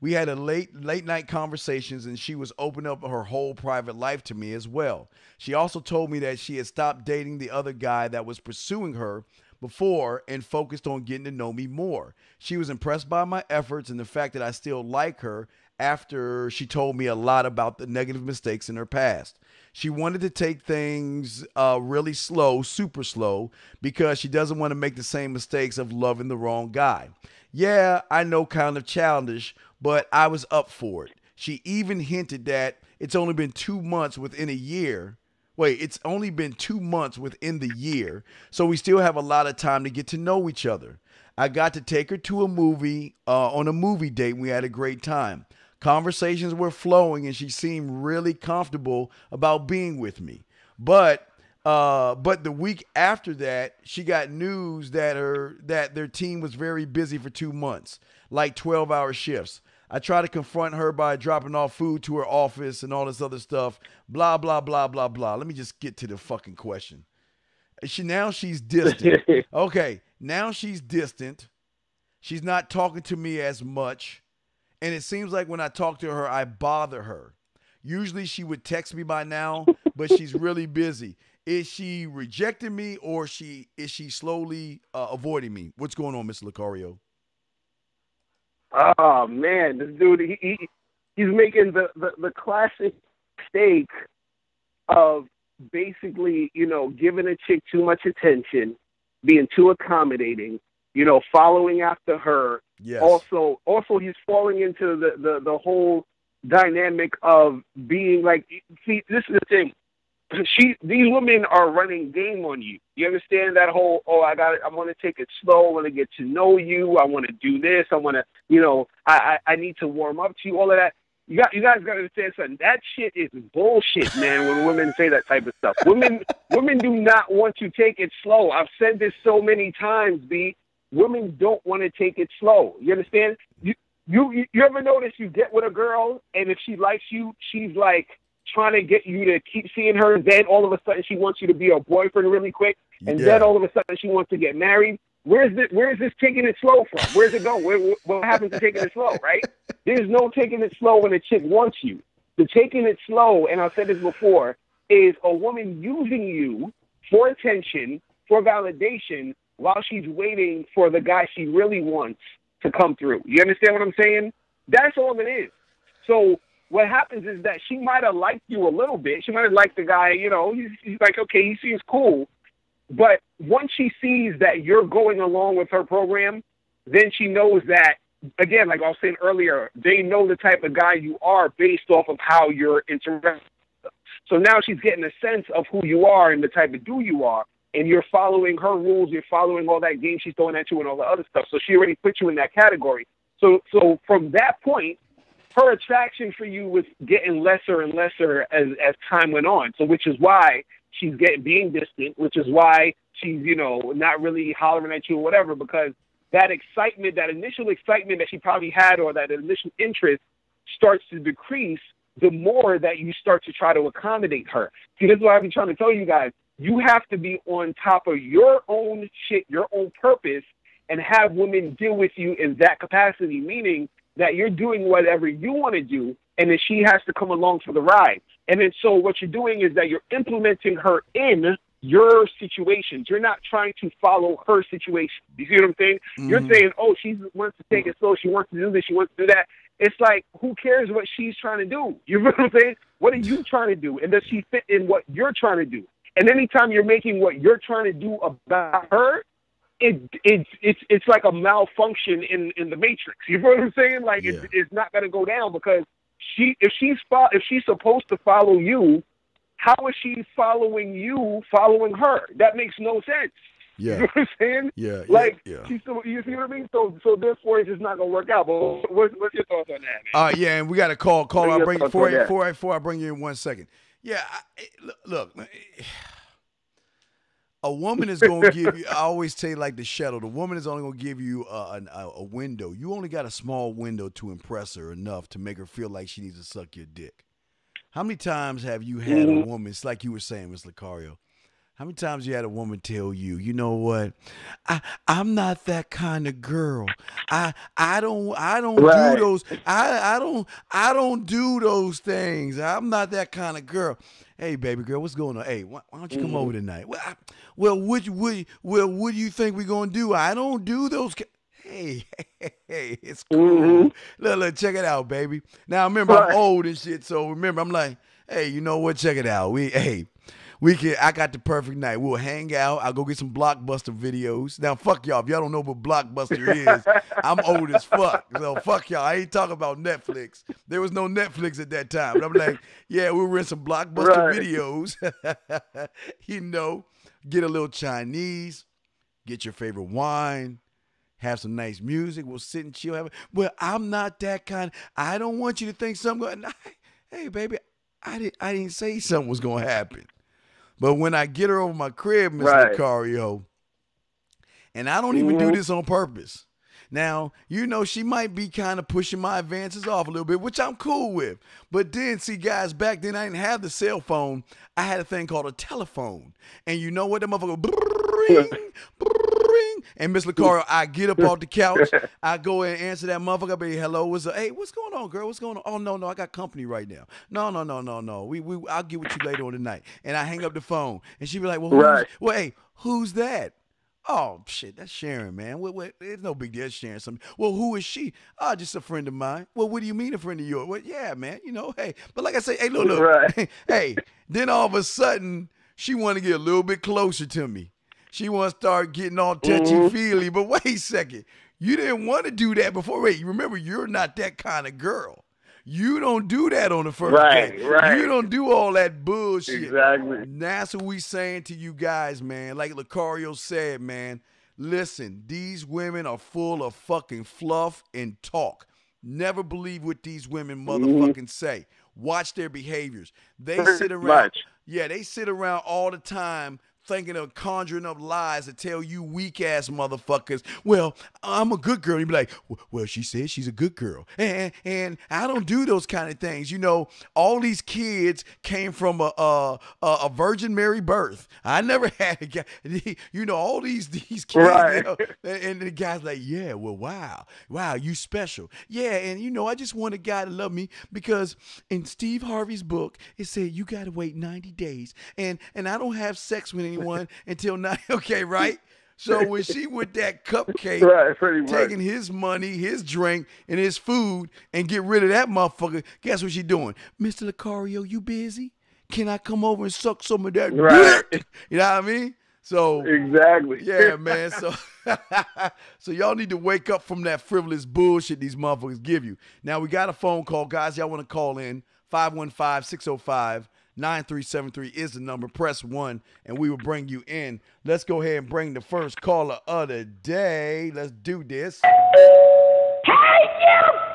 [SPEAKER 2] We had a late night conversations and she was opening up her whole private life to me as well. She also told me that she had stopped dating the other guy that was pursuing her before and focused on getting to know me more. She was impressed by my efforts and the fact that I still like her after she told me a lot about the negative mistakes in her past. She wanted to take things really slow, super slow, because she doesn't want to make the same mistakes of loving the wrong guy. Yeah, I know, kind of childish, but I was up for it. She even hinted that it's only been 2 months within a year. It's only been 2 months within the year, so we still have a lot of time to get to know each other. I got to take her to a movie, on a movie date, and we had a great time. Conversations were flowing, and she seemed really comfortable about being with me. But the week after that, she got news that their team was very busy for 2 months, like 12-hour shifts. I tried to confront her by dropping off food to her office and all this other stuff. Blah, blah, blah, blah, blah. Let me just get to the fucking question. Now she's distant. Okay, now she's distant. She's not talking to me as much. And it seems like when I talk to her, I bother her. Usually she would text me by now, but she's really busy. Is she rejecting me or is she slowly avoiding me? What's going on, Mr. Lucario?
[SPEAKER 5] Oh man, this dude, he's making the classic mistake of basically, giving a chick too much attention, being too accommodating, following after her.
[SPEAKER 2] Yes.
[SPEAKER 5] Also, he's falling into the whole dynamic of being like, see, this is the thing. These women are running game on you. You understand that whole, I want to take it slow. I want to get to know you. I want to do this. I want to, I need to warm up to you. All of that. You guys got to understand something. That shit is bullshit, man, when women say that type of stuff. Women do not want to take it slow. I've said this so many times, B. Women don't want to take it slow. You understand? You ever notice you get with a girl, and if she likes you, she's like trying to get you to keep seeing her, and then all of a sudden she wants you to be her boyfriend really quick, and then all of a sudden she wants to get married. Where is this taking it slow from? Where's it going? What happens to taking it slow, right? There's no taking it slow when a chick wants you. The taking it slow, and I've said this before, is a woman using you for attention, for validation, while she's waiting for the guy she really wants to come through. You understand what I'm saying? That's all it is. So what happens is that she might have liked you a little bit. She might have liked the guy, he's like, okay, he seems cool. But once she sees that you're going along with her program, then she knows that, again, like I was saying earlier, they know the type of guy you are based off of how you're interacting. So now she's getting a sense of who you are and the type of dude you are. And you're following her rules, you're following all that game she's throwing at you and all the other stuff. So she already put you in that category. So from that point, her attraction for you was getting lesser and lesser as time went on. So which is why she's being distant, which is why she's, not really hollering at you or whatever, because that excitement, that initial excitement that she probably had, or that initial interest, starts to decrease the more that you start to try to accommodate her. See, this is what I've been trying to tell you guys. You have to be on top of your own shit, your own purpose, and have women deal with you in that capacity, meaning that you're doing whatever you want to do, and then she has to come along for the ride. And then so what you're doing is that you're implementing her in your situations. You're not trying to follow her situation. You see what I'm saying? Mm-hmm. You're saying, oh, she wants to take it slow. She wants to do this. She wants to do that. It's like, who cares what she's trying to do? You know what I'm saying? What are you trying to do? And does she fit in what you're trying to do? And anytime you're making what you're trying to do about her, it's like a malfunction in the matrix. You know what I'm saying? Like, yeah. It's not going to go down, because if she's supposed to follow you, how is she following you, following her? That makes no sense.
[SPEAKER 2] Yeah.
[SPEAKER 5] You know what I'm saying?
[SPEAKER 2] Yeah.
[SPEAKER 5] Like,
[SPEAKER 2] Yeah.
[SPEAKER 5] she's still, you see what I mean? So therefore, it's just not gonna work out. But what's your thoughts on that, man?
[SPEAKER 2] Yeah, and we got a call.
[SPEAKER 5] What are
[SPEAKER 2] I'll
[SPEAKER 5] your
[SPEAKER 2] bring
[SPEAKER 5] thoughts on that?
[SPEAKER 2] before I bring you in 1 second. Yeah, look. A woman is going to give you, I always say like the shadow, the woman is only going to give you a window. You only got a small window to impress her enough to make her feel like she needs to suck your dick. How many times have you had a woman, it's like you were saying, Ms. Lucario, how many times you had a woman tell you, you know what, I'm not that kind of girl. I don't
[SPEAKER 5] Right.
[SPEAKER 2] do those, I don't do those things. I'm not that kind of girl. Hey, baby girl, what's going on? Hey, why don't you come over tonight? Well, what do you think we're going to do? I don't do those. Hey, it's cool. Look, check it out, baby. Now, remember, I'm old and shit, so remember, I'm like, hey, you know what? Check it out. I got the perfect night. We'll hang out. I'll go get some Blockbuster videos. Now, fuck y'all. If y'all don't know what Blockbuster is, I'm old as fuck. So, fuck y'all. I ain't talking about Netflix. There was no Netflix at that time. But I'm like, yeah, we'll rent some Blockbuster videos. You know, get a little Chinese, get your favorite wine, have some nice music. We'll sit and chill. Well, I'm not that kind. I don't want you to think something. Hey, baby, I didn't say something was going to happen. But when I get her over my crib, Mr. Lucario, and I don't even do this on purpose. Now, you know, she might be kind of pushing my advances off a little bit, which I'm cool with. But then, see, guys, back then I didn't have the cell phone. I had a thing called a telephone. And you know what? The motherfucker, bring. And Miss Lucario, I get up off the couch. I go and answer that motherfucker. Be hello, what's up? Hey, what's going on, girl? What's going on? Oh, no, I got company right now. No. I'll get with you later on tonight. And I hang up the phone. And she be like, who's that? Oh, shit, that's Sharon, man. It's no big deal, Sharon. Well, who is she? Oh, just a friend of mine. Well, what do you mean a friend of yours? Well, yeah, man, you know, hey. But like I say, hey, look.
[SPEAKER 5] Right.
[SPEAKER 2] Hey, then all of a sudden, she want to get a little bit closer to me. She want to start getting all touchy-feely. But wait a second. You didn't want to do that before. Wait, remember, you're not that kind of girl. You don't do that on the first date.
[SPEAKER 5] Right.
[SPEAKER 2] You don't do all that bullshit.
[SPEAKER 5] Exactly.
[SPEAKER 2] And that's what we saying to you guys, man. Like Lucario said, man, listen, these women are full of fucking fluff and talk. Never believe what these women motherfucking say. Watch their behaviors. They sit around. Yeah, they sit around all the time thinking of conjuring up lies to tell you weak ass motherfuckers, well, I'm a good girl. And you be like, well, she said she's a good girl. And I don't do those kind of things. You know, all these kids came from a Virgin Mary birth. I never had a guy, you know, all these kids.
[SPEAKER 5] Right.
[SPEAKER 2] You know, and the guy's like, yeah, well, wow, you special. Yeah, and you know, I just want a guy to love me because in Steve Harvey's book, it said you got to wait 90 days. And I don't have sex with anyone until now. Okay, right? So when she with that cupcake, taking his money, his drink, and his food, and get rid of that motherfucker, guess what she doing? Mr. Lucario, you busy? Can I come over and suck some of that dick? You know what I mean? So
[SPEAKER 5] exactly.
[SPEAKER 2] Yeah, man. So y'all need to wake up from that frivolous bullshit these motherfuckers give you. Now we got a phone call, guys. Y'all want to call in? 515-605-9373 is the number. Press 1 and we will bring you in. Let's go ahead and bring the first caller of the day. Let's do this.
[SPEAKER 5] Hey, you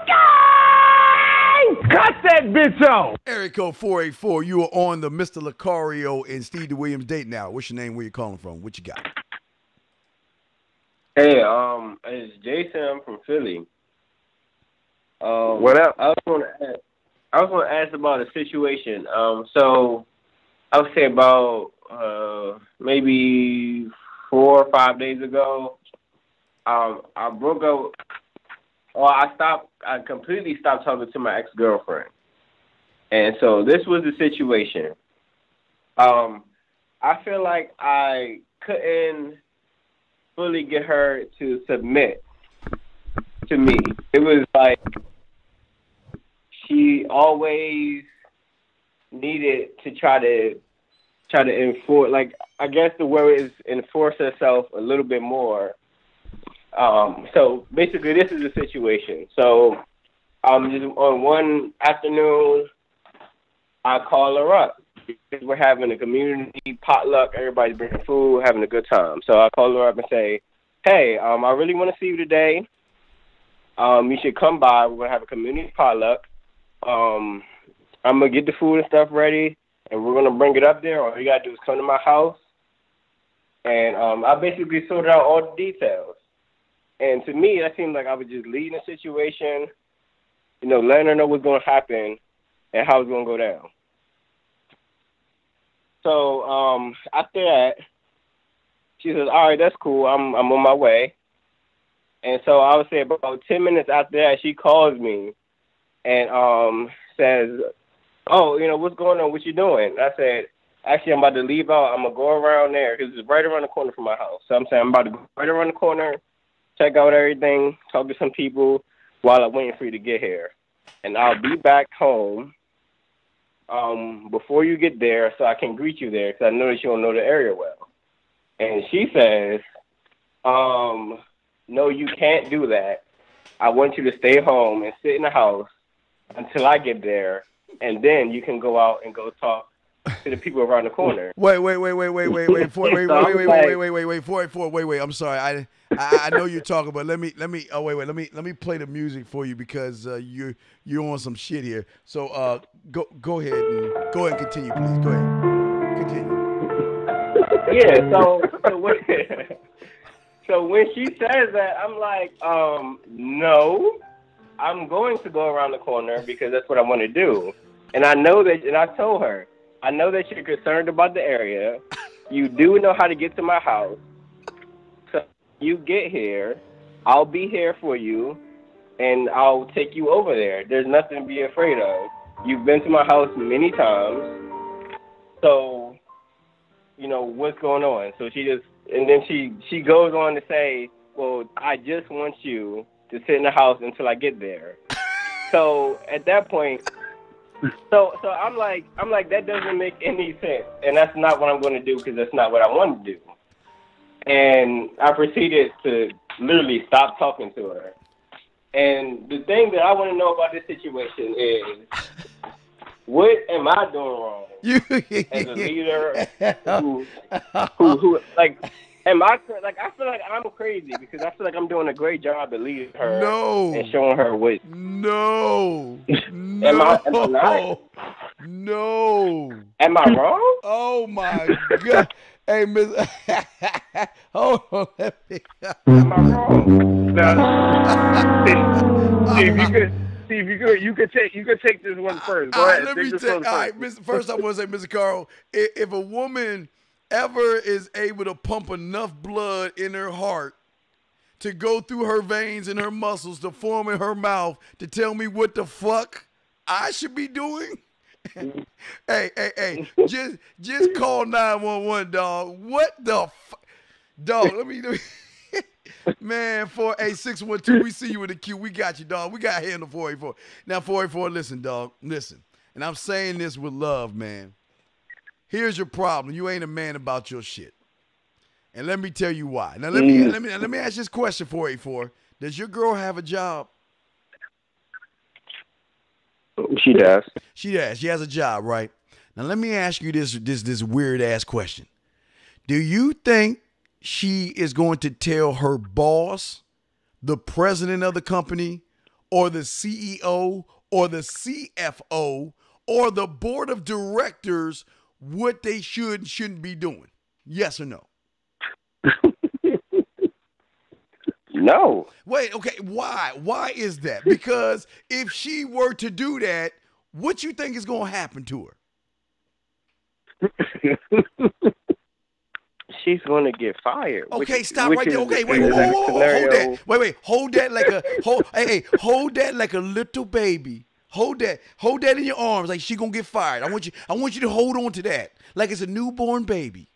[SPEAKER 5] guys! Cut that bitch off!
[SPEAKER 2] Area code 484. You are on the Mr. Lucario and Steve DeWilliams date now. What's your name? Where you calling from? What you got?
[SPEAKER 6] Hey, it's Jason. I'm from Philly.
[SPEAKER 5] What up?
[SPEAKER 6] I was going to ask about a situation. So I would say about maybe 4 or 5 days ago, I broke up. Or I completely stopped talking to my ex-girlfriend. And so this was the situation. I feel like I couldn't fully get her to submit to me. It was like she always needed to try to enforce, like, I guess the word is enforce herself a little bit more. So basically this is the situation. So just on one afternoon, I call her up we're having a community potluck. Everybody's bringing food, having a good time. So I call her up and say, hey, I really want to see you today. You should come by. We're going to have a community potluck. I'm going to get the food and stuff ready, and we're going to bring it up there. All you got to do is come to my house. And I basically sorted out all the details. And to me, that seemed like I was just leading the situation, letting her know what's going to happen and how it's going to go down. So after that, she says, all right, that's cool. I'm on my way. And so I would say about 10 minutes after that, she calls me and says, oh, what's going on? What you doing? I said, actually, I'm about to leave out. I'm going to go around there because it's right around the corner from my house. So I'm saying I'm about to go right around the corner, check out everything, talk to some people while I'm waiting for you to get here. And I'll be back home before you get there so I can greet you there because I know that you don't know the area well. And she says, no, you can't do that. I want you to stay home and sit in the house until I get there, and then you can go out and go talk to the people around the corner.
[SPEAKER 2] Wait. I'm sorry. I know you're talking, but let me play the music for you because you're on some shit here. So go ahead and continue, please. Go ahead. Continue.
[SPEAKER 6] Yeah, so when she says that, I'm like, no, I'm going to go around the corner because that's what I want to do. And I know that, and I told her, I know that you're concerned about the area. You do know how to get to my house. So you get here, I'll be here for you, and I'll take you over there. There's nothing to be afraid of. You've been to my house many times. So, what's going on? So then she goes on to say, well, I just want you to sit in the house until I get there. So at that point, so I'm like, that doesn't make any sense. And that's not what I'm going to do because that's not what I want to do. And I proceeded to literally stop talking to her. And the thing that I want to know about this situation is, what am I doing wrong as a leader who like, am I, like, I feel like I'm crazy because I feel like I'm doing a great job at leading her and showing her what.
[SPEAKER 2] No.
[SPEAKER 6] Am I not?
[SPEAKER 2] No.
[SPEAKER 6] Am I wrong?
[SPEAKER 2] Oh, my God. Hey, Miss. Hold on.
[SPEAKER 6] Am I wrong?
[SPEAKER 5] Steve, you could take this one first. Go ahead.
[SPEAKER 2] Let me take. All right, first I want to say, Mr. Carl, if a woman ever is able to pump enough blood in her heart to go through her veins and her muscles to form in her mouth to tell me what the fuck I should be doing, hey, just call 911, dog. What the fuck, dog? Let me. Man, 48612, we see you in the queue. We got you, dog. We got here in the 484. Now, 484, listen, dog. Listen. And I'm saying this with love, man. Here's your problem. You ain't a man about your shit. And let me tell you why. Now, let me ask this question, 484. Does your girl have a job?
[SPEAKER 6] She does.
[SPEAKER 2] She does. She has a job, right? Now, let me ask you this weird-ass question. Do you think she is going to tell her boss, the president of the company, or the CEO, or the CFO, or the board of directors what they should and shouldn't be doing? Yes or no?
[SPEAKER 6] No.
[SPEAKER 2] Wait, okay, why? Why is that? Because if she were to do that, what you think is going to happen to her?
[SPEAKER 6] She's going to get fired.
[SPEAKER 2] Okay, stop right there. Okay, wait, hold that. Wait, hold that like hold that like a little baby. Hold that in your arms like she gonna get fired. I want you to hold on to that like it's a newborn baby.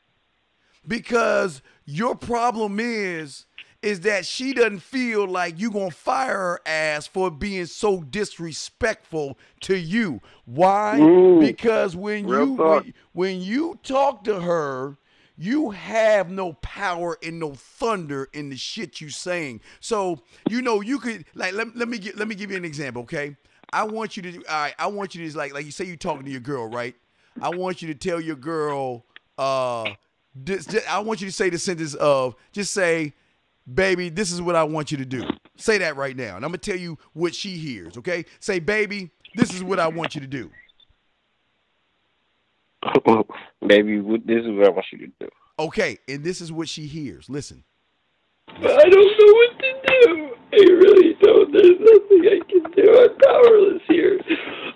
[SPEAKER 2] Because your problem is that she doesn't feel like you gonna fire her ass for being so disrespectful to you. Why? Because when you talk to her, you have no power and no thunder in the shit you saying. So, you could, like, let me give you an example, okay? I want you to just like you say you talking to your girl, right? I want you to tell your girl, I want you to say the sentence of, just say, baby, this is what I want you to do. Say that right now. And I'm going to tell you what she hears, okay? Say, baby, this is what I want you to do.
[SPEAKER 6] Baby, this is what I want you to do.
[SPEAKER 2] Okay, and this is what she hears. Listen.
[SPEAKER 7] I don't know what to do. I really don't. There's nothing I can do. I'm powerless here.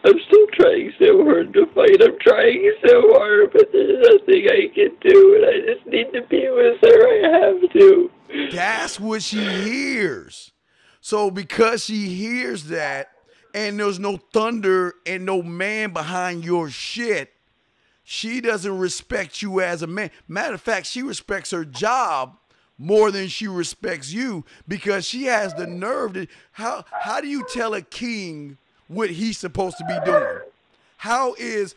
[SPEAKER 7] I'm still trying so hard to fight. I'm trying so hard, but there's nothing I can do, and I just need to be with her. I have to.
[SPEAKER 2] That's what she hears. So because she hears that, and there's no thunder and no man behind your shit, she doesn't respect you as a man. Matter of fact, she respects her job more than she respects you, because she has the nerve to, how do you tell a king what he's supposed to be doing? How is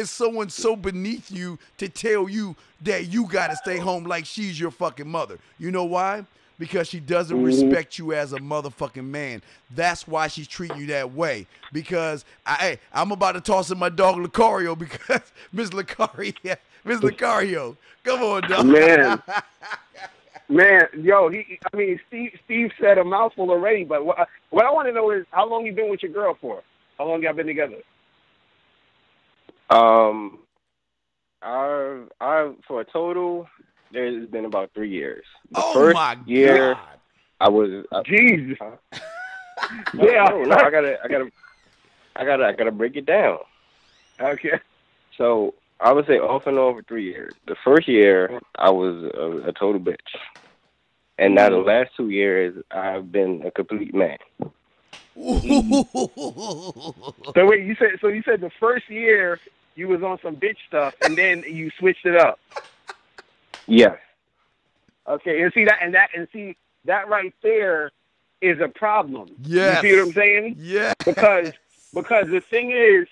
[SPEAKER 2] someone so beneath you to tell you that you gotta stay home like she's your fucking mother? You know why? Because she doesn't respect you as a motherfucking man. That's why she's treating you that way. Because I'm about to toss in my dog Lucario, because Miss Lucario, come on, dog.
[SPEAKER 5] Man, yo, Steve said a mouthful already, but what I want to know is, how long you been with your girl for? How long y'all been together?
[SPEAKER 6] I've for a total, there's been about 3 years. The
[SPEAKER 2] Oh
[SPEAKER 6] first
[SPEAKER 2] my
[SPEAKER 6] year,
[SPEAKER 2] God.
[SPEAKER 6] I was
[SPEAKER 5] Jesus.
[SPEAKER 6] yeah, no, I gotta break it down.
[SPEAKER 5] Okay.
[SPEAKER 6] So I would say off and on for 3 years. The first year, I was a total bitch. And now the last 2 years, I've been a complete man.
[SPEAKER 5] So wait, you said the first year you was on some bitch stuff, and then you switched it up.
[SPEAKER 6] Yeah.
[SPEAKER 5] Okay, and see that right there is a problem.
[SPEAKER 2] Yes.
[SPEAKER 5] You see what I'm saying?
[SPEAKER 2] Yeah.
[SPEAKER 5] Because the thing is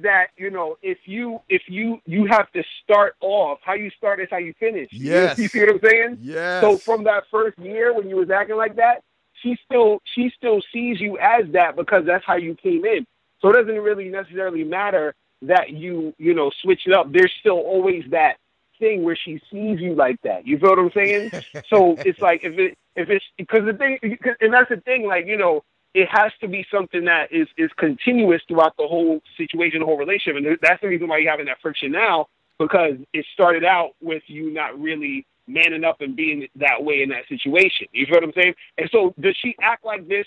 [SPEAKER 5] that, you know, if you have to start off, how you start is how you finish.
[SPEAKER 2] Yes.
[SPEAKER 5] You see what I'm saying?
[SPEAKER 2] Yes.
[SPEAKER 5] So from that first year when you was acting like that, she still sees you as that, because that's how you came in. So it doesn't really necessarily matter that you switch it up. There's still always that thing where she sees you like that. You feel what I'm saying? So it's like, if it's because the thing, and that's the thing, like, you know, it has to be something that is continuous throughout the whole situation, the whole relationship. And that's the reason why you're having that friction now, because it started out with you not really manning up and being that way in that situation. You feel what I'm saying? And so does she act like this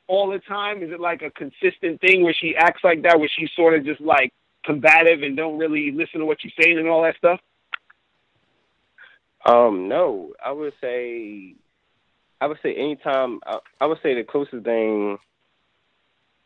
[SPEAKER 5] all the time? Is it like a consistent thing where she acts like that, where she's sort of just like combative and don't really listen to what you're saying and all that stuff?
[SPEAKER 6] No, I would say anytime, I would say the closest thing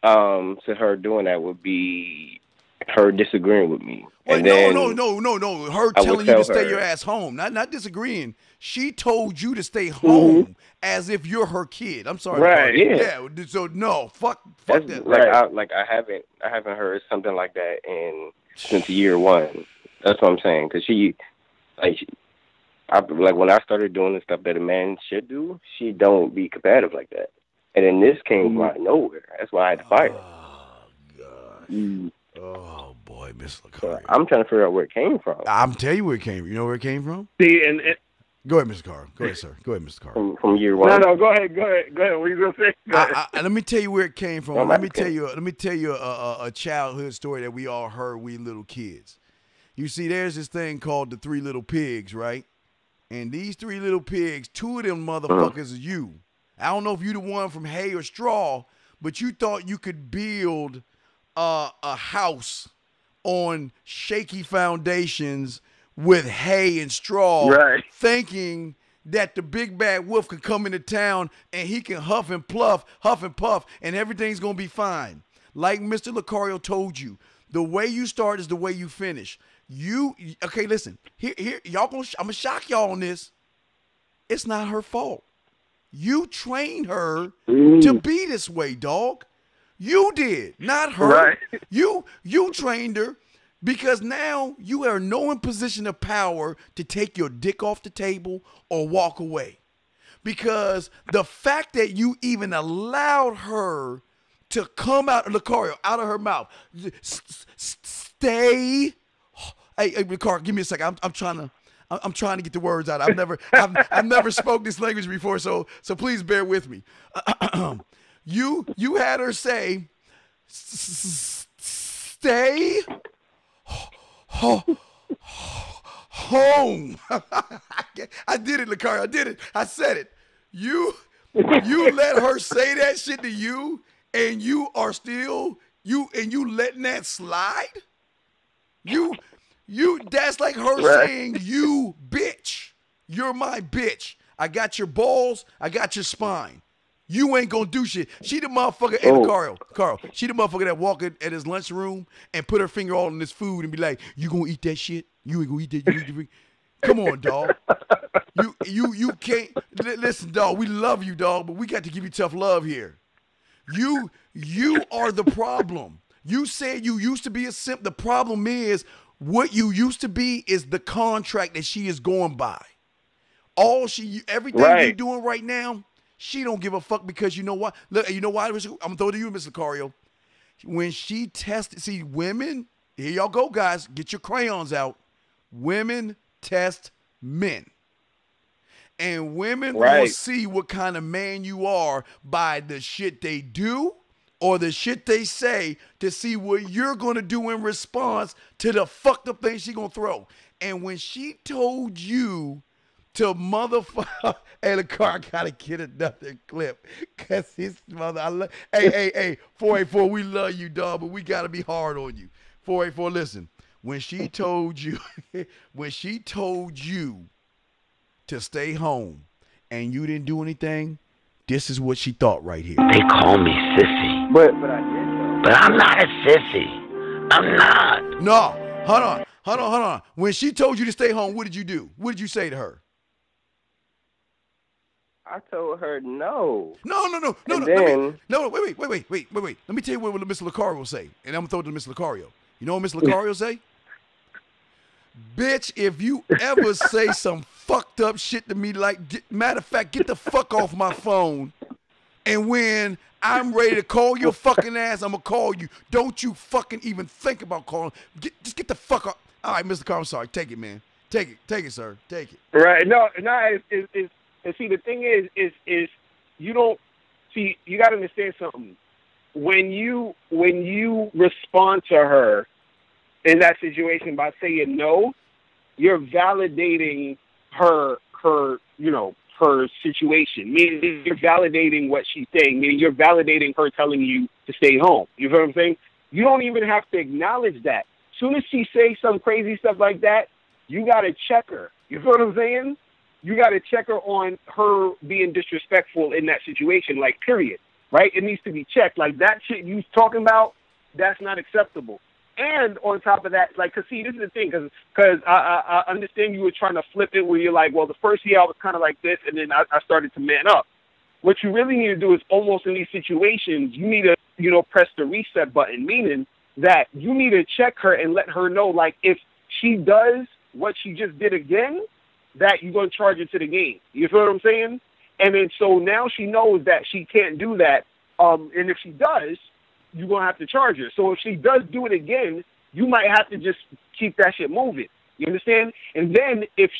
[SPEAKER 6] to her doing that would be her disagreeing with me.
[SPEAKER 2] Wait,
[SPEAKER 6] and then
[SPEAKER 2] no. Her telling you to stay your ass home. Not disagreeing. She told you to stay home as if you're her kid. I'm sorry.
[SPEAKER 5] Right.
[SPEAKER 2] Yeah. So no, fuck that.
[SPEAKER 6] Like, I haven't heard something like that since year one. That's what I'm saying. Because when I started doing the stuff that a man should do, she don't be combative like that. And then this came out of nowhere. That's why I had to fight her.
[SPEAKER 2] Oh, God. Oh, boy, Miss Lucario.
[SPEAKER 6] I'm trying to figure out where it came from.
[SPEAKER 2] I'm telling you where it came from. You know where it came from?
[SPEAKER 5] See,
[SPEAKER 2] Go ahead, Mr. Carr. Go ahead, sir. Go ahead, Mr. Carr.
[SPEAKER 6] From year one.
[SPEAKER 5] No, go ahead. What are you gonna say?
[SPEAKER 2] Let me tell you where it came from.
[SPEAKER 6] No,
[SPEAKER 2] Let me tell you a childhood story that we all heard, we little kids. You see, there's this thing called the Three Little Pigs, right? And these three little pigs, two of them motherfuckers are you. I don't know if you the one from hay or straw, but you thought you could build a house on shaky foundations with hay and straw,
[SPEAKER 5] right,
[SPEAKER 2] thinking that the big bad wolf could come into town and he can huff and puff, and everything's going to be fine. Like Mr. Lucario told you, the way you start is the way you finish. Okay, listen. Here, I'm gonna shock y'all on this. It's not her fault. You trained her to be this way, dog. You did, not her.
[SPEAKER 5] Right.
[SPEAKER 2] You trained her because now you are no in position of power to take your dick off the table or walk away. Because the fact that you even allowed her to come out, Lucario, out of her mouth, stay. Hey, Car, give me a second. I'm trying to get the words out. I've never spoke this language before, so please bear with me. You had her say, stay home. I did it, Lakari. I did it. I said it. You let her say that shit to you, and you are still you letting that slide. You that's like her saying, you bitch. You're my bitch. I got your balls. I got your spine. You ain't gonna do shit. She the motherfucker, Carl, she the motherfucker that walk in at his lunchroom and put her finger all in his food and be like, you gonna eat that shit? You ain't gonna eat that. You eat Come on, dog. You can't. Listen, dog, we love you, dog, but we got to give you tough love here. You are the problem. You said you used to be a simp. The problem is what you used to be is the contract that she is going by. Everything you're doing right now, she don't give a fuck because you know what? Look, you know why? I'm gonna throw it to you, Mr. Lucario. When she tested, see, women, here y'all go, guys. Get your crayons out. Women test men. And women will see what kind of man you are by the shit they do or the shit they say to see what you're going to do in response to the fucked up thing she going to throw. And when she told you to motherfucker, hey, the car got to get another clip because his mother, hey, 484, we love you, dog, but we got to be hard on you. 484, listen, when she told you to stay home and you didn't do anything, this is what she thought right here.
[SPEAKER 3] They call me sissy.
[SPEAKER 5] But I did though.
[SPEAKER 3] But I'm not a sissy. I'm not.
[SPEAKER 2] No, hold on. When she told you to stay home, what did you do? What did you say to her?
[SPEAKER 6] I told her no.
[SPEAKER 2] No. Wait. Let me tell you what Mr. Lucario will say, and I'm going to throw it to Mr. Lucario. You know what Mr. Lucario say? Bitch, if you ever say some fucked up shit to me, matter of fact, get the fuck off my phone. And when I'm ready to call your fucking ass, I'm going to call you. Don't you fucking even think about calling. Just get the fuck up. All right, Mr. Carl, I'm sorry. Take it, man. Take it, sir. Take it.
[SPEAKER 5] Right. No, and see, the thing is you don't, see, you got to understand something. When you respond to her in that situation by saying no, you're validating her situation. Meaning you're validating what she's saying. Meaning you're validating her telling you to stay home. You know what I'm saying? You don't even have to acknowledge that. As soon as she says some crazy stuff like that, you got to check her. You know what I'm saying? You got to check her on her being disrespectful in that situation, like, period. Right? It needs to be checked. Like, that shit you talking about, that's not acceptable. And on top of that, like, cause see, this is the thing, cause I understand you were trying to flip it where you're like, well, the first year I was kind of like this, and then I started to man up. What you really need to do is almost in these situations, you need to, press the reset button, meaning that you need to check her and let her know, like, if she does what she just did again, that you're going to charge her to the game. You feel what I'm saying? And then so now she knows that she can't do that. And if she does, you're going to have to charge her. So if she does do it again, you might have to just keep that shit moving. You understand? And then if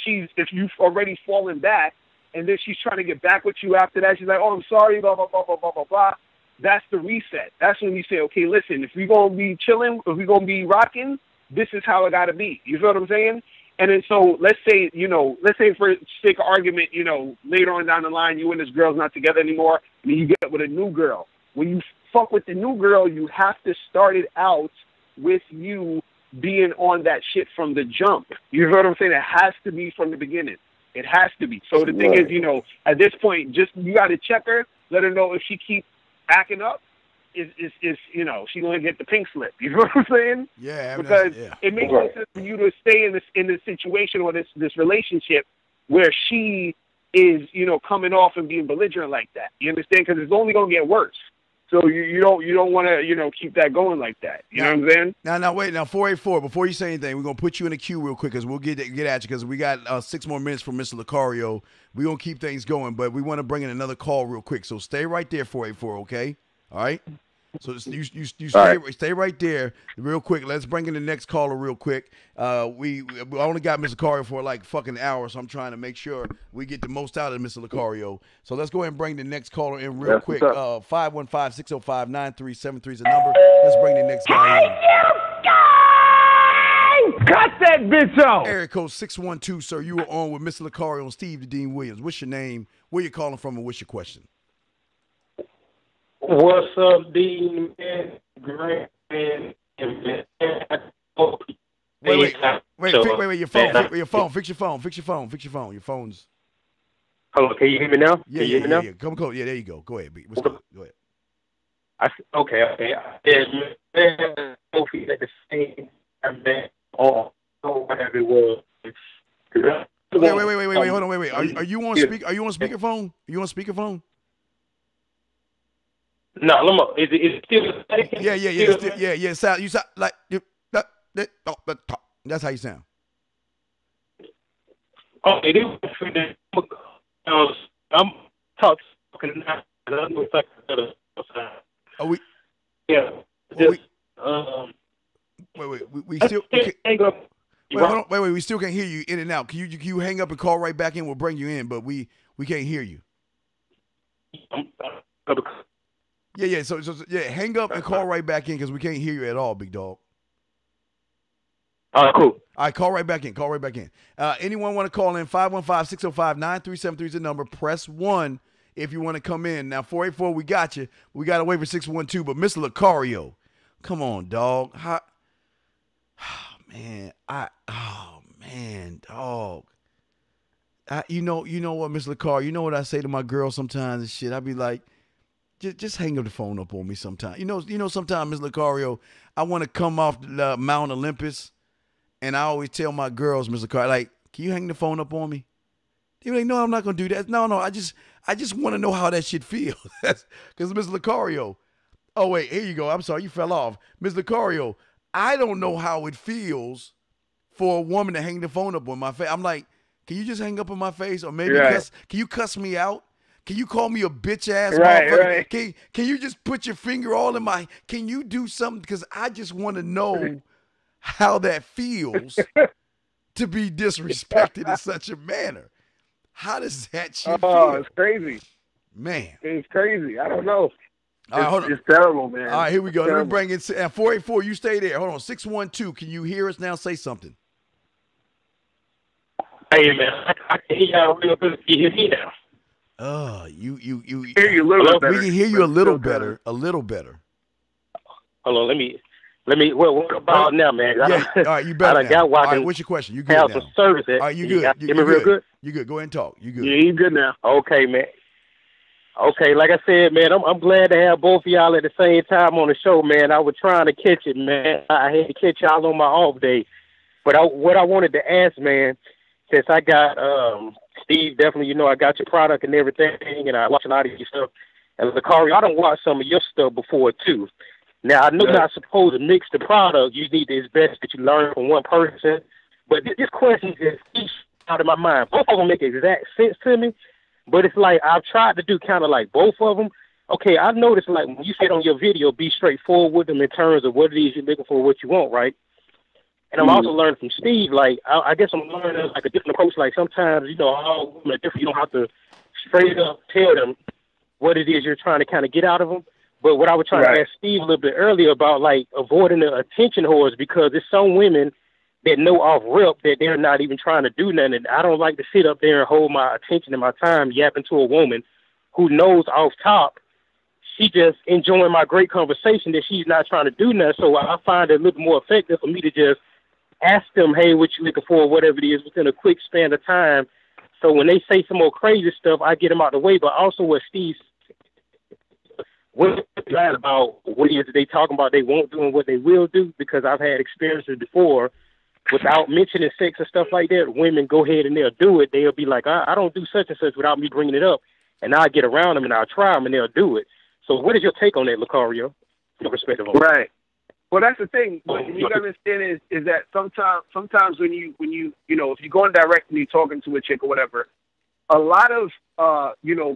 [SPEAKER 5] you've already fallen back and then she's trying to get back with you after that, she's like, oh, I'm sorry, blah, blah, blah, blah, blah, blah, blah. That's the reset. That's when you say, okay, listen, if we're going to be chilling, if we're going to be rocking, this is how it got to be. You feel what I'm saying? And then so let's say for sake of argument, later on down the line, you and this girl's not together anymore, and then you get with a new girl. When you fuck with the new girl, you have to start it out with you being on that shit from the jump. You know what I'm saying? It has to be from the beginning. It has to be. So the thing is, at this point, just you got to check her, let her know if she keeps acting up, is she's going to get the pink slip. You know what I'm saying?
[SPEAKER 2] Yeah.
[SPEAKER 5] Because it makes sense for you to stay in this situation or this relationship where she is, coming off and being belligerent like that. You understand? Because it's only going to get worse. So you don't want to, keep that going like that. You know what I'm saying?
[SPEAKER 2] Now, wait. Now, 484, before you say anything, we're going to put you in a queue real quick because we'll get at you because we got 6 more minutes from Mr. Lucario. We're going to keep things going, but we want to bring in another call real quick. So stay right there, 484, okay? All right? So you stay right there real quick. Let's bring in the next caller real quick. We only got Mr. Lucario for like fucking hour, so I'm trying to make sure we get the most out of Mr. Lucario. So let's go ahead and bring the next caller in real quick. 515-605-9373 is the number. Let's bring the next guy in.
[SPEAKER 1] Cut that bitch off.
[SPEAKER 2] Area code 612, sir. You were on with Mr. Lucario and Steve the Dean Williams. What's your name? Where you calling from, and what's your question?
[SPEAKER 8] What's up, Dean? Great man.
[SPEAKER 2] Wait. Your phone. Fix your phone. Your phone's.
[SPEAKER 8] Hello, can you hear me now?
[SPEAKER 2] Yeah. Come close. Yeah, there you go. Go ahead, B. Go ahead.
[SPEAKER 8] Okay. Yeah, both at the same time. Or whatever it was.
[SPEAKER 2] Wait. Hold on. Wait. Are you on speaker? Are you on speakerphone?
[SPEAKER 8] No, is it still?
[SPEAKER 2] Yeah. Sound. You sound like that's how you sound.
[SPEAKER 8] Okay, I'm talking now.
[SPEAKER 2] Are we?
[SPEAKER 8] Yeah.
[SPEAKER 2] We still. Wait, hold on. Wait. We still can't hear you in and out. Can you hang up and call right back in? We'll bring you in, but we can't hear you. Yeah. So hang up and call right back in because we can't hear you at all, big dog.
[SPEAKER 8] All right, cool.
[SPEAKER 2] All right, call right back in. Anyone want to call in? 515-605-9373 is the number. Press 1 if you want to come in. Now, 484, we got you. We got to wait for 612, but Mr. Lucario, come on, dog. Dog. You know what, Mr. Lucario, you know what I say to my girl sometimes and shit? I be like, just hang up the phone up on me sometimes. You know, sometimes, Mr. Lucario, I want to come off the Mount Olympus. And I always tell my girls, Mr. Carter, like, can you hang the phone up on me? They're like, no, I'm not going to do that. No, I just want to know how that shit feels. Because Mr. Lucario, oh, wait, here you go. I'm sorry, you fell off. Mr. Lucario, I don't know how it feels for a woman to hang the phone up on my face. I'm like, can you just hang up on my face? Or maybe can you cuss me out? Can you call me a bitch-ass motherfucker? Right. Can you just put your finger all in my, can you do something? Because I just want to know how that feels to be disrespected in such a manner. How does that shit feel?
[SPEAKER 5] Oh, it's crazy.
[SPEAKER 2] Man.
[SPEAKER 5] It's crazy. I don't know.
[SPEAKER 2] All right, hold on.
[SPEAKER 5] It's terrible, man.
[SPEAKER 2] All right, here we go. Let me bring in 484. You stay there. Hold on. 612. Can you hear us now? Say something.
[SPEAKER 8] Hey, man. I can hear y'all real good. Can you hear me now?
[SPEAKER 2] You
[SPEAKER 5] hear you a little better.
[SPEAKER 2] We can hear you a little better. A little better.
[SPEAKER 8] Hold on. Let me. What about now, man?
[SPEAKER 2] Yeah, all right, you better now. All right, what's your question? You good now?
[SPEAKER 8] Some service.
[SPEAKER 2] All right, you good. You real good? You good. Go ahead and talk. You good.
[SPEAKER 5] Yeah, you good now.
[SPEAKER 8] Okay, man. Okay, like I said, man, I'm glad to have both of y'all at the same time on the show, man. I was trying to catch it, man. I had to catch y'all on my off day. But what I wanted to ask, man, since I got Steve, definitely, I got your product and everything, and I watch a lot of your stuff. And Lucario, I done watched some of your stuff before, too. Now, I know you're not supposed to mix the product. You need it's best that you learn from one person. But this question is out of my mind. Both of them make exact sense to me. But it's like I've tried to do kind of like both of them. Okay, I noticed like when you said on your video, be straightforward with them in terms of what it is you're looking for, what you want, right? And I'm also learning from Steve. Like I guess I'm learning like a different approach. Like sometimes, all women are different. You don't have to straight up tell them what it is you're trying to kind of get out of them. But what I was trying to ask Steve a little bit earlier about, like, avoiding the attention whores, because there's some women that know off rip that they're not even trying to do nothing. And I don't like to sit up there and hold my attention and my time yapping to a woman who knows off top she just enjoying my great conversation that she's not trying to do nothing. So I find it a little more effective for me to just ask them, hey, what you looking for, whatever it is, within a quick span of time. So when they say some more crazy stuff, I get them out of the way. But also what Steve what glad about what it is they talking about they won't do and what they will do, because I've had experiences before without mentioning sex and stuff like that. Women go ahead and they'll do it. They'll be like, I don't do such and such without me bringing it up. And I'll get around them and I'll try them and they'll do it. So what is your take on that, Lucario? Your perspective on
[SPEAKER 5] right. Well, that's the thing. What you gotta understand is that sometimes when you if you're going direct and you're talking to a chick or whatever, a lot of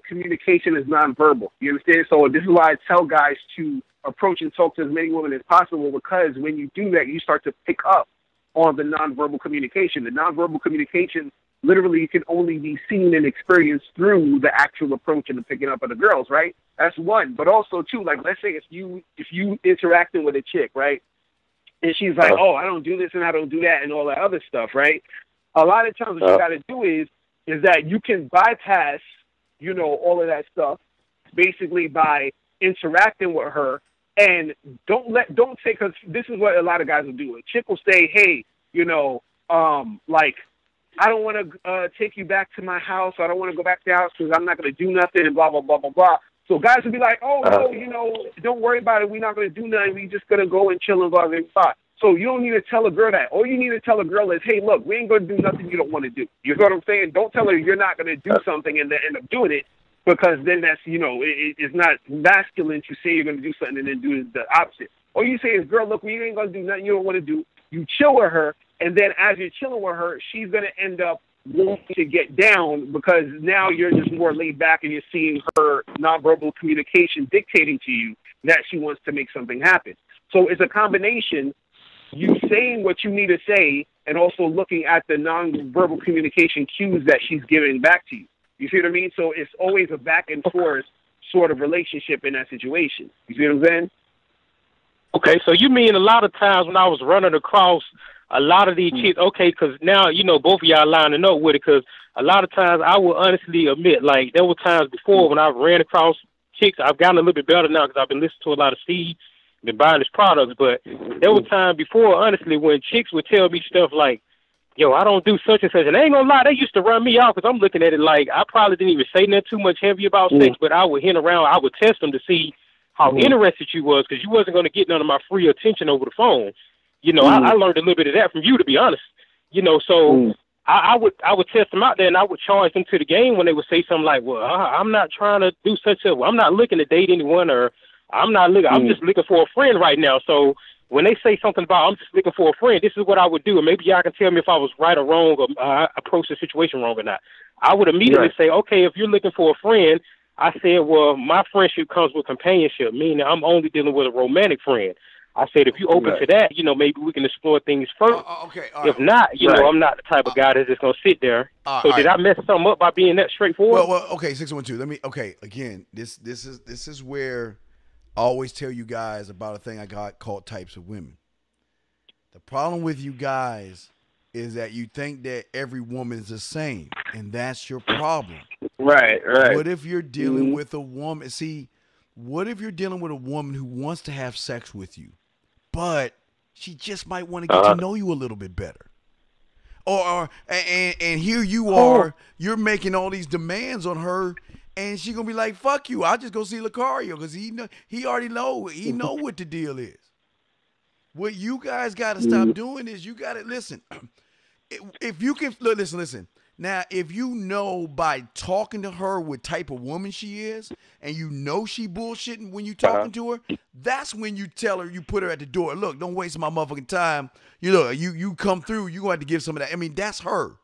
[SPEAKER 5] communication is nonverbal. You understand? So this is why I tell guys to approach and talk to as many women as possible, because when you do that, you start to pick up on the nonverbal communication. The nonverbal communication literally can only be seen and experienced through the actual approach and the picking up of the girls, right? That's one. But also, too, like, let's say if you interacting with a chick, right, and she's like, oh, I don't do this and I don't do that and all that other stuff, right? A lot of times what you got to do is that you can bypass, you know, all of that stuff basically by interacting with her, and don't say, because this is what a lot of guys will do. A chick will say, hey, you know, like, I don't want to take you back to my house. I don't want to go back to the house because I'm not going to do nothing and blah, blah, blah, blah, blah. So guys will be like, oh, no, you know, don't worry about it. We're not going to do nothing. We're just going to go and chill and blah, blah, blah. So you don't need to tell a girl that. All you need to tell a girl is, hey, look, we ain't going to do nothing you don't want to do. You know what I'm saying? Don't tell her you're not going to do something and then end up doing it, because then that's, you know, it's not masculine to say you're going to do something and then do the opposite. All you say is, girl, look, we ain't going to do nothing you don't want to do. You chill with her, and then as you're chilling with her, she's going to end up wanting to get down, because now you're just more laid back and you're seeing her nonverbal communication dictating to you that she wants to make something happen. So it's a combination, you saying what you need to say and also looking at the nonverbal communication cues that she's giving back to you. You see what I mean? So it's always a back and forth sort of relationship in that situation. You see what I'm saying?
[SPEAKER 8] Okay, so you mean a lot of times when I was running across a lot of these chicks, okay, because now, you know, both of y'all lining up with it, because a lot of times I will honestly admit, like, there were times before when I ran across chicks, I've gotten a little bit better now because I've been listening to a lot of Steve, been buying his products, but there were times before, honestly, when chicks would tell me stuff like, yo, I don't do such and such, and I ain't gonna lie, they used to run me off, because I'm looking at it like, I probably didn't even say nothing too much heavy about sex, but I would hint around, I would test them to see how interested you was, because you wasn't going to get none of my free attention over the phone. You know, I learned a little bit of that from you, to be honest. You know, so I would test them out there, and I would charge them to the game when they would say something like, well, I'm not trying to do such a, I'm not looking to date anyone, or I'm not looking, I'm just looking for a friend right now. So when they say something about, I'm just looking for a friend, this is what I would do. And maybe y'all can tell me if I was right or wrong, or I approached the situation wrong or not. I would immediately say, okay, if you're looking for a friend, I said, well, my friendship comes with companionship, meaning I'm only dealing with a romantic friend. I said, if you open to that, you know, maybe we can explore things further.
[SPEAKER 2] Okay.
[SPEAKER 8] If not, you know, I'm not the type of guy that's just going to sit there. So did I mess something up by being that straightforward?
[SPEAKER 2] Well, okay, 612. Again, this is where I always tell you guys about a thing I got called types of women. The problem with you guys is that you think that every woman is the same, and that's your problem.
[SPEAKER 5] Right.
[SPEAKER 2] What if you're dealing with a woman? See, what if you're dealing with a woman who wants to have sex with you, but she just might want to get to know you a little bit better? And here you are, you're making all these demands on her, and she's gonna be like, "Fuck you! I'll just go see Lucario because he already know what the deal is." What you guys got to stop doing is you got to listen. If you can listen. Now, if you know by talking to her what type of woman she is, and you know she bullshitting when you talking to her, that's when you tell her, you put her at the door. Look, don't waste my motherfucking time. You come through, you going to have to give some of that. I mean, that's her.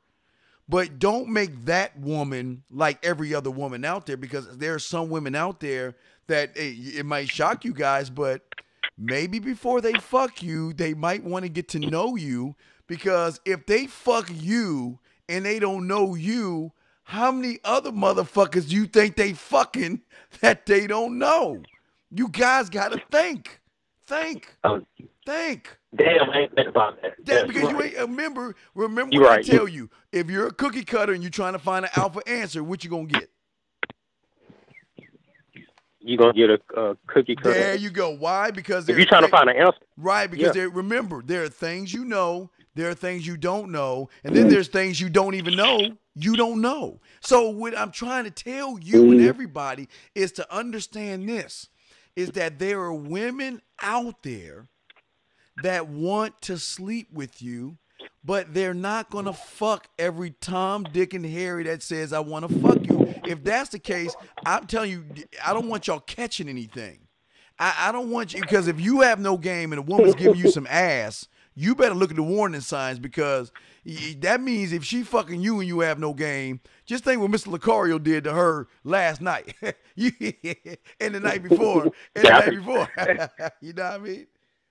[SPEAKER 2] But don't make that woman like every other woman out there, because there are some women out there that it might shock you guys, but maybe before they fuck you, they might want to get to know you, because if they fuck you and they don't know you, how many other motherfuckers do you think they fucking that they don't know? You guys got to think. Think.
[SPEAKER 8] Damn, I ain't think about that.
[SPEAKER 2] Because you ain't, remember
[SPEAKER 8] you're
[SPEAKER 2] what
[SPEAKER 8] right.
[SPEAKER 2] I tell you. If you're a cookie cutter and you're trying to find an alpha answer, what you going to get?
[SPEAKER 8] You're going to get a cookie cutter.
[SPEAKER 2] There you go. Why? Because
[SPEAKER 8] if you're trying to find an answer.
[SPEAKER 2] Right, because remember, there are things you know, there are things you don't know, and then there's things you don't even know you don't know. So what I'm trying to tell you and everybody is to understand this, is that there are women out there that want to sleep with you, but they're not going to fuck every Tom, Dick, and Harry that says, I want to fuck you. If that's the case, I'm telling you, I don't want y'all catching anything. I don't want you, because if you have no game and a woman's giving you some ass, you better look at the warning signs, because that means if she fucking you and you have no game, just think what Mr. Lucario did to her last night and the night before and the night before. You know what I mean?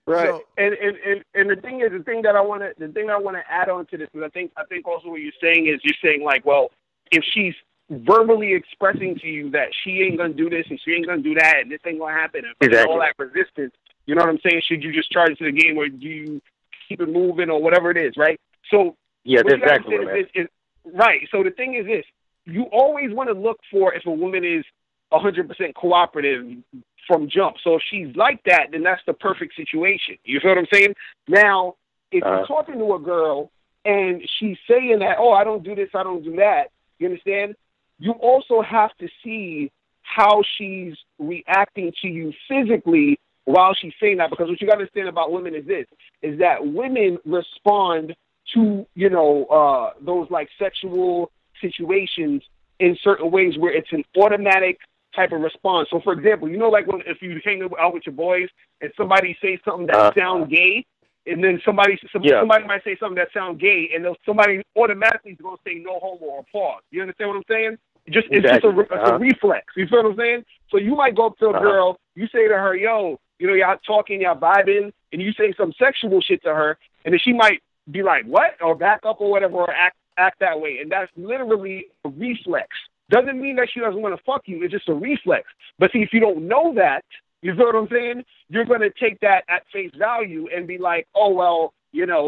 [SPEAKER 5] Right.
[SPEAKER 2] So,
[SPEAKER 5] and the thing is, the thing I want to add on to this is I think also what you're saying like, well, if she's verbally expressing to you that she ain't gonna do this and she ain't gonna do that and this ain't gonna happen, and all that resistance, you know what I'm saying? Should you just charge it to the game, or do you keep it moving, or whatever it is, right? So
[SPEAKER 8] yeah, that's exactly what
[SPEAKER 5] right. So the thing is this: you always want to look for if a woman is 100% cooperative from jump. So if she's like that, then that's the perfect situation. You feel what I'm saying? Now, if you're talking to a girl and she's saying that, oh, I don't do this, I don't do that, you understand? You also have to see how she's reacting to you physically while she's saying that, because what you got to understand about women is this, is that women respond to, those like sexual situations in certain ways where it's an automatic type of response. So, for example, like if you hang out with your boys and somebody says something that sounds gay, and then somebody might say something that sounds gay, and somebody automatically is going to say no homo or pause. You understand what I'm saying? It's just a reflex. You feel what I'm saying? So you might go up to a girl, you say to her, yo, y'all talking, y'all vibing, and you say some sexual shit to her, and then she might be like, what? Or back up or whatever, or act that way. And that's literally a reflex. Doesn't mean that she doesn't want to fuck you. It's just a reflex. But see, if you don't know that, you feel what I'm saying? You're going to take that at face value and be like, oh, well,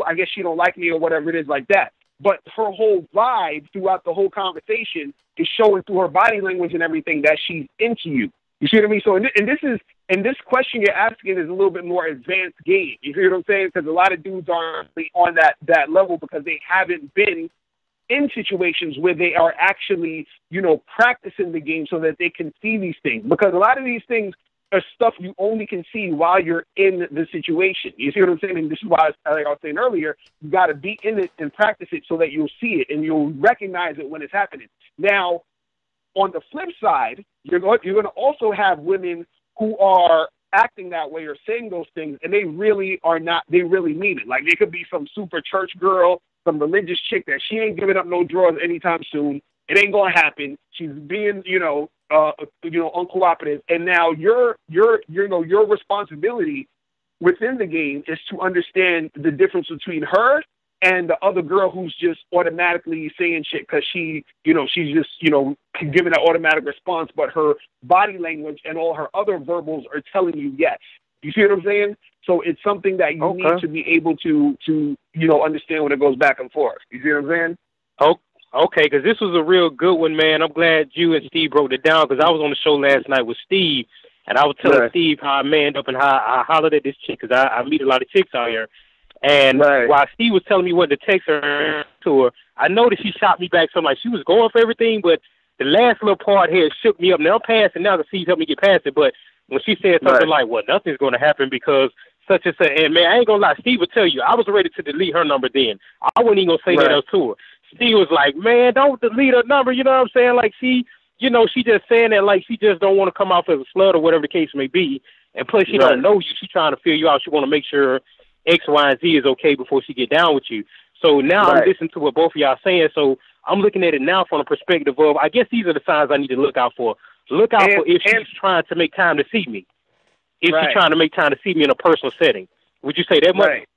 [SPEAKER 5] I guess she don't like me or whatever it is like that. But her whole vibe throughout the whole conversation is showing through her body language and everything that she's into you. You see what I mean? So, and this question you're asking is a little bit more advanced game. You hear what I'm saying? Because a lot of dudes aren't on that level because they haven't been in situations where they are actually, practicing the game so that they can see these things. Because a lot of these things are stuff you only can see while you're in the situation. You see what I'm saying? And this is why, like I was saying earlier, you got to be in it and practice it so that you'll see it and you'll recognize it when it's happening. Now, on the flip side, you're going to also have women who are acting that way or saying those things, and they really are not. They really mean it. Like, they could be some super church girl, some religious chick that she ain't giving up no drawers anytime soon. It ain't gonna happen. She's being, uncooperative. And now your responsibility within the game is to understand the difference between her and the other girl who's just automatically saying shit because she's just, giving an automatic response, but her body language and all her other verbals are telling you yes. You see what I'm saying? So it's something that you need to be able to understand when it goes back and forth. You see what I'm saying?
[SPEAKER 8] Okay, because this was a real good one, man. I'm glad you and Steve broke it down, because I was on the show last night with Steve, and I was telling Steve how I manned up and how I hollered at this chick, because I meet a lot of chicks out here. And while Steve was telling me what to text her to her, I noticed she shot me back something like she was going for everything, but the last little part here shook me up. Now I'm passing now, the Steve helped me get past it, but when she said something like, well, nothing's going to happen because such and such, and man, I ain't going to lie, Steve would tell you, I was ready to delete her number then. I wasn't even going to say that else to her. Steve was like, man, don't delete her number, you know what I'm saying? Like, she just saying that like she just don't want to come off as a slut or whatever the case may be. And plus, she don't know you. She trying to feel you out. She want to make sure X, Y, and Z is okay before she get down with you. So now I'm listening to what both of y'all saying. So I'm looking at it now from the perspective of, I guess these are the signs I need to look out for. Look out for if she's trying to make time to see me. If she's trying to make time to see me in a personal setting. Would you say that much?
[SPEAKER 5] Right.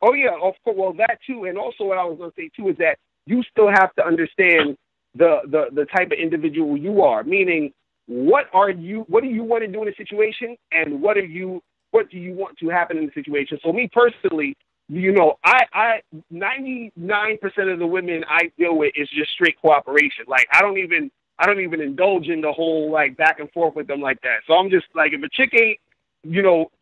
[SPEAKER 5] Oh, yeah, of course. Well, that too. And also what I was going to say, too, is that you still have to understand the type of individual you are, meaning what do you want to do in a situation, and what do you want to happen in the situation. So me personally, I 99% of the women I deal with is just straight cooperation. Like, I don't even indulge in the whole like back and forth with them like that. So I'm just like, if a chick ain't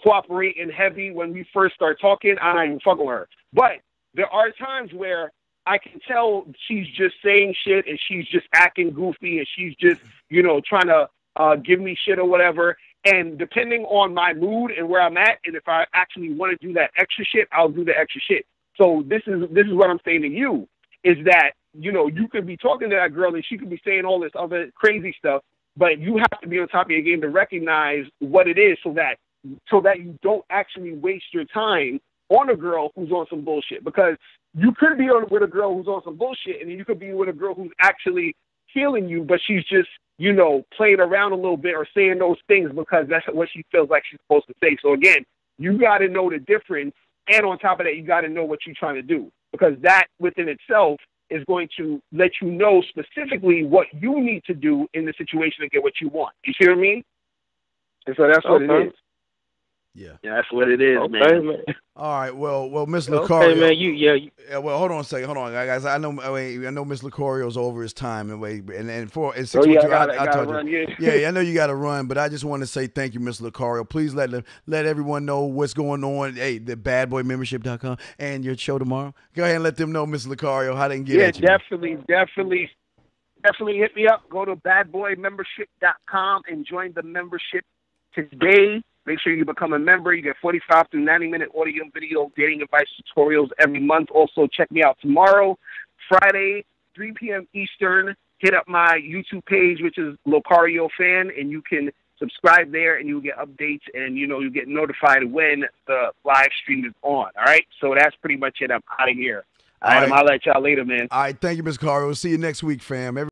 [SPEAKER 5] cooperating heavy when we first start talking, I'm not even fucking with her. But there are times where I can tell she's just saying shit and she's just acting goofy and she's just, trying to give me shit or whatever. And depending on my mood and where I'm at, and if I actually want to do that extra shit, I'll do the extra shit. So this is what I'm saying to you, is that, you could be talking to that girl and she could be saying all this other crazy stuff, but you have to be on top of your game to recognize what it is so that you don't actually waste your time on a girl who's on some bullshit. Because you could be with a girl who's on some bullshit, and then you could be with a girl who's actually feeling you, but she's just, you know, playing around a little bit or saying those things because that's what she feels like she's supposed to say. So again, you got to know the difference, and on top of that, you got to know what you're trying to do, because that within itself is going to let you know specifically what you need to do in the situation to get what you want. You see what I mean? And so that's what it is.
[SPEAKER 2] Yeah,
[SPEAKER 5] that's what it is,
[SPEAKER 8] man.
[SPEAKER 2] All right, well, Miss Lucario.
[SPEAKER 8] Okay, man,
[SPEAKER 2] well, hold on a second, guys. I know Miss Lucario's over his time, and I know you got to run, but I just want to say thank you, Miss Lucario. Please let everyone know what's going on. Hey, the badboymembership.com and your show tomorrow. Go ahead and let them know, Miss Lucario, how they can get at you.
[SPEAKER 5] Definitely hit me up. Go to badboymembership.com and join the membership today. Make sure you become a member. You get 45 to 90-minute audio and video dating advice tutorials every month. Also, check me out tomorrow, Friday, 3 p.m. Eastern. Hit up my YouTube page, which is Locario Fan, and you can subscribe there, and you'll get updates, and, you know, you get notified when the live stream is on. All right? So that's pretty much it. I'm out of here. All right, I'll let y'all later, man.
[SPEAKER 2] All right, thank you, Ms. Lucario. See you next week, fam.